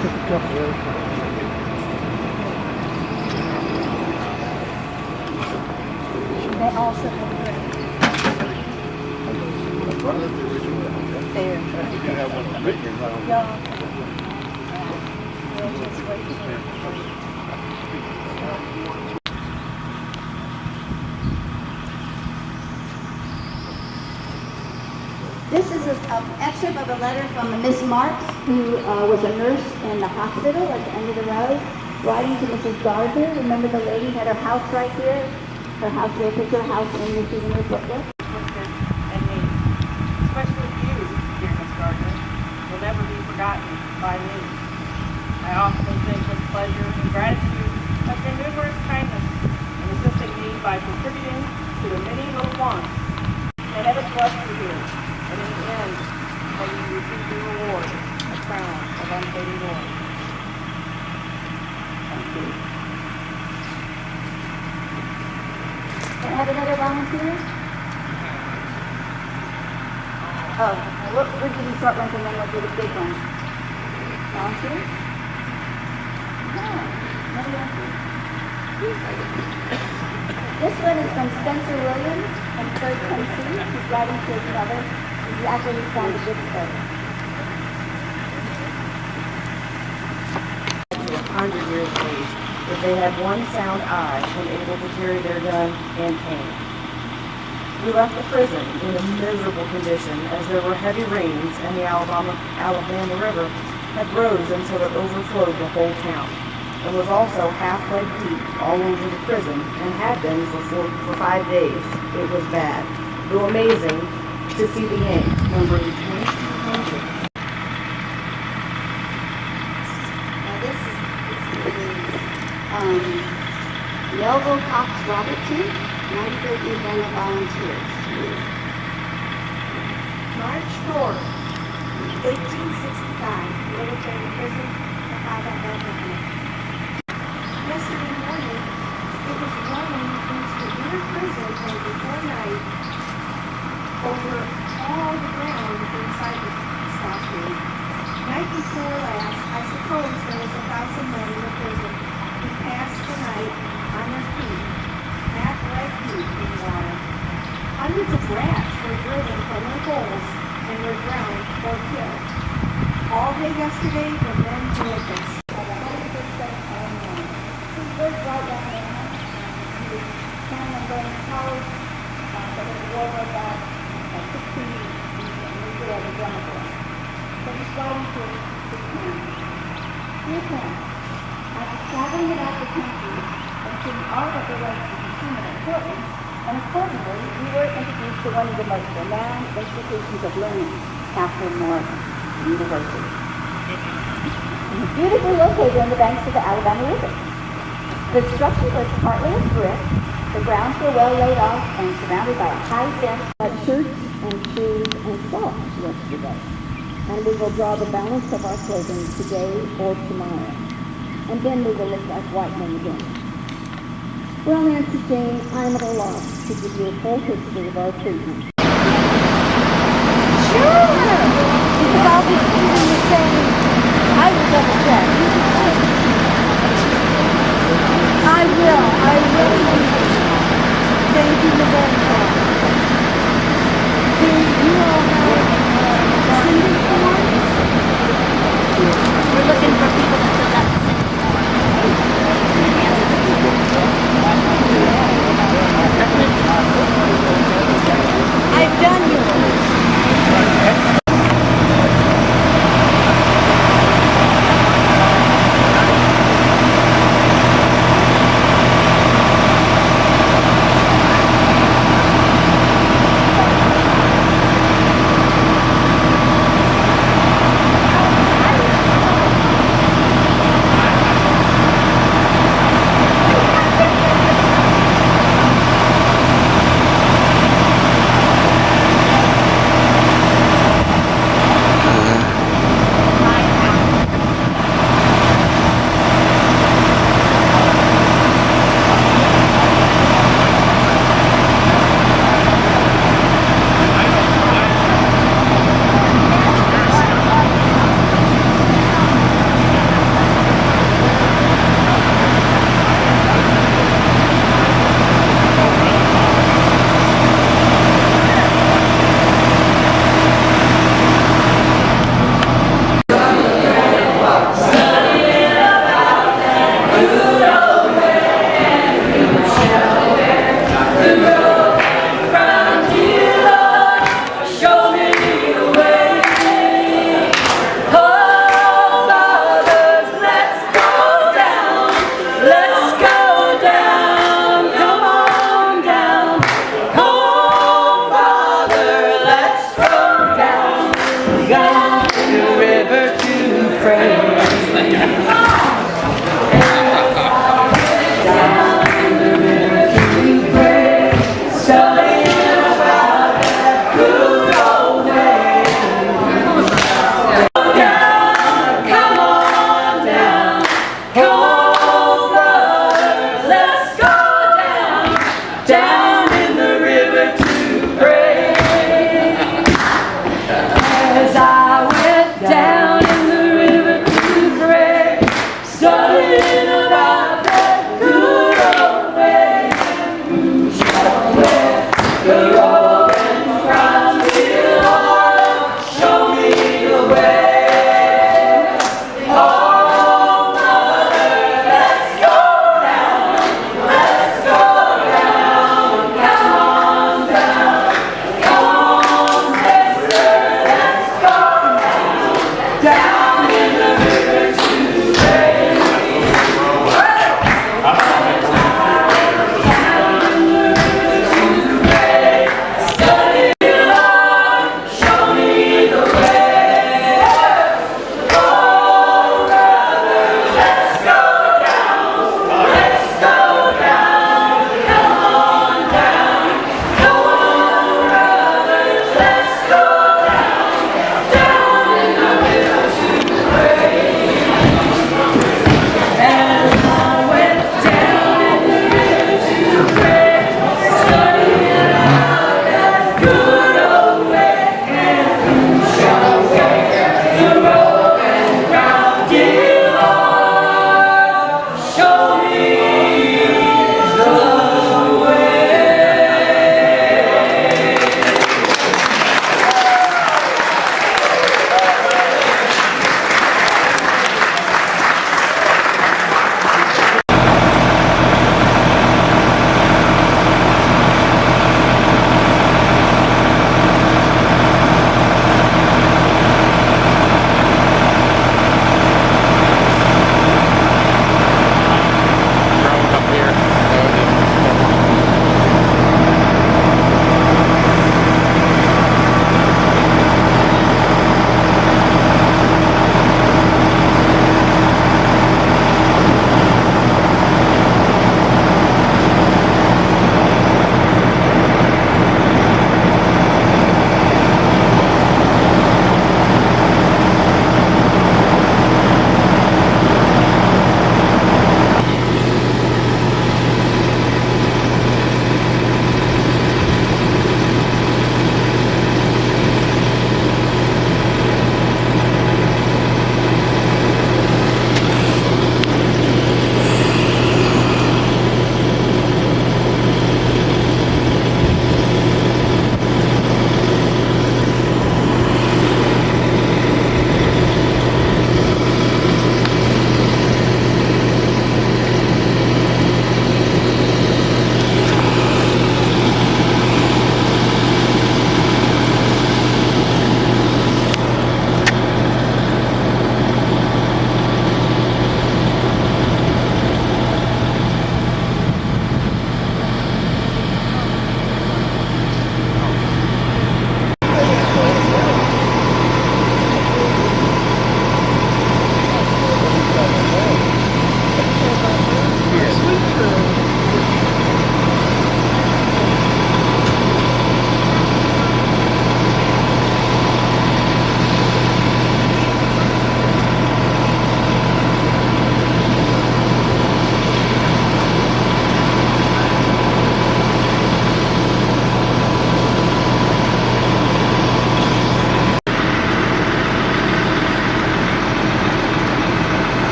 Took a couple of They also have there. You have one right here. Yeah. This is an excerpt of a letter from Miss Marks, who was a nurse in the hospital at the end of the road, writing to Mrs. Gardner. Remember the lady had her house right here? Her house, they put her house in your booklet. Especially you, dear Miss Gardner, will never be forgotten by me. I often think with pleasure and gratitude of your numerous kindness in assisting me by contributing to the many little wants that have blessed you here, and in the end, may you receive your reward, a crown of unfading glory. Thank you. Can I have another volunteer? Oh, we're doing short ones and then we'll do the big ones. Volunteer? No, nobody else. This one is from Spencer Williams from 3rd Tennessee. He's writing to his mother. He's actually signed a book for 100 years old. if they had one sound eye and able to carry their gun and cane. We left the prison in a miserable condition as there were heavy rains and the Alabama River had rose until it overflowed the whole town and was also half leg deep all over the prison and had been for 5 days. It was bad, though amazing to see the Yanks numbering 2,200. Now this is Melville Cox Robertson, 93rd Louisiana Volunteers. March 4th, 1865, military prison, Cahawba, Alabama. Yesterday morning, it was running into inner prison and before night over all the ground inside the stockade. Night before last, I suppose there was 1,000 men in the prison who passed the night on their feet, half leg deep in water. Hundreds of rats were driven from their holes and were drowned or killed. All day yesterday, the men did this. He lived right down there. He was planning on going to college, but the war broke out 16 years and we did have a drama for him. So he's writing to his parents. Dear parents, after traveling about the country and seeing all of the rights of human importance, and accordingly, we were introduced to one of the most renowned institutions of learning, Catherine Moore University. Beautifully located on the banks of the Alabama River. The structure was partly of brick, the grounds were well laid off and surrounded by a high fence of shirts and shoes and socks yesterday. And we will draw the balance of our clothing today or tomorrow. And then we will look like white men again. Well, Nancy Jane, I'm at a loss to give you a full history of our treatment. Sure! Because I'll be feeling the same. I was upset.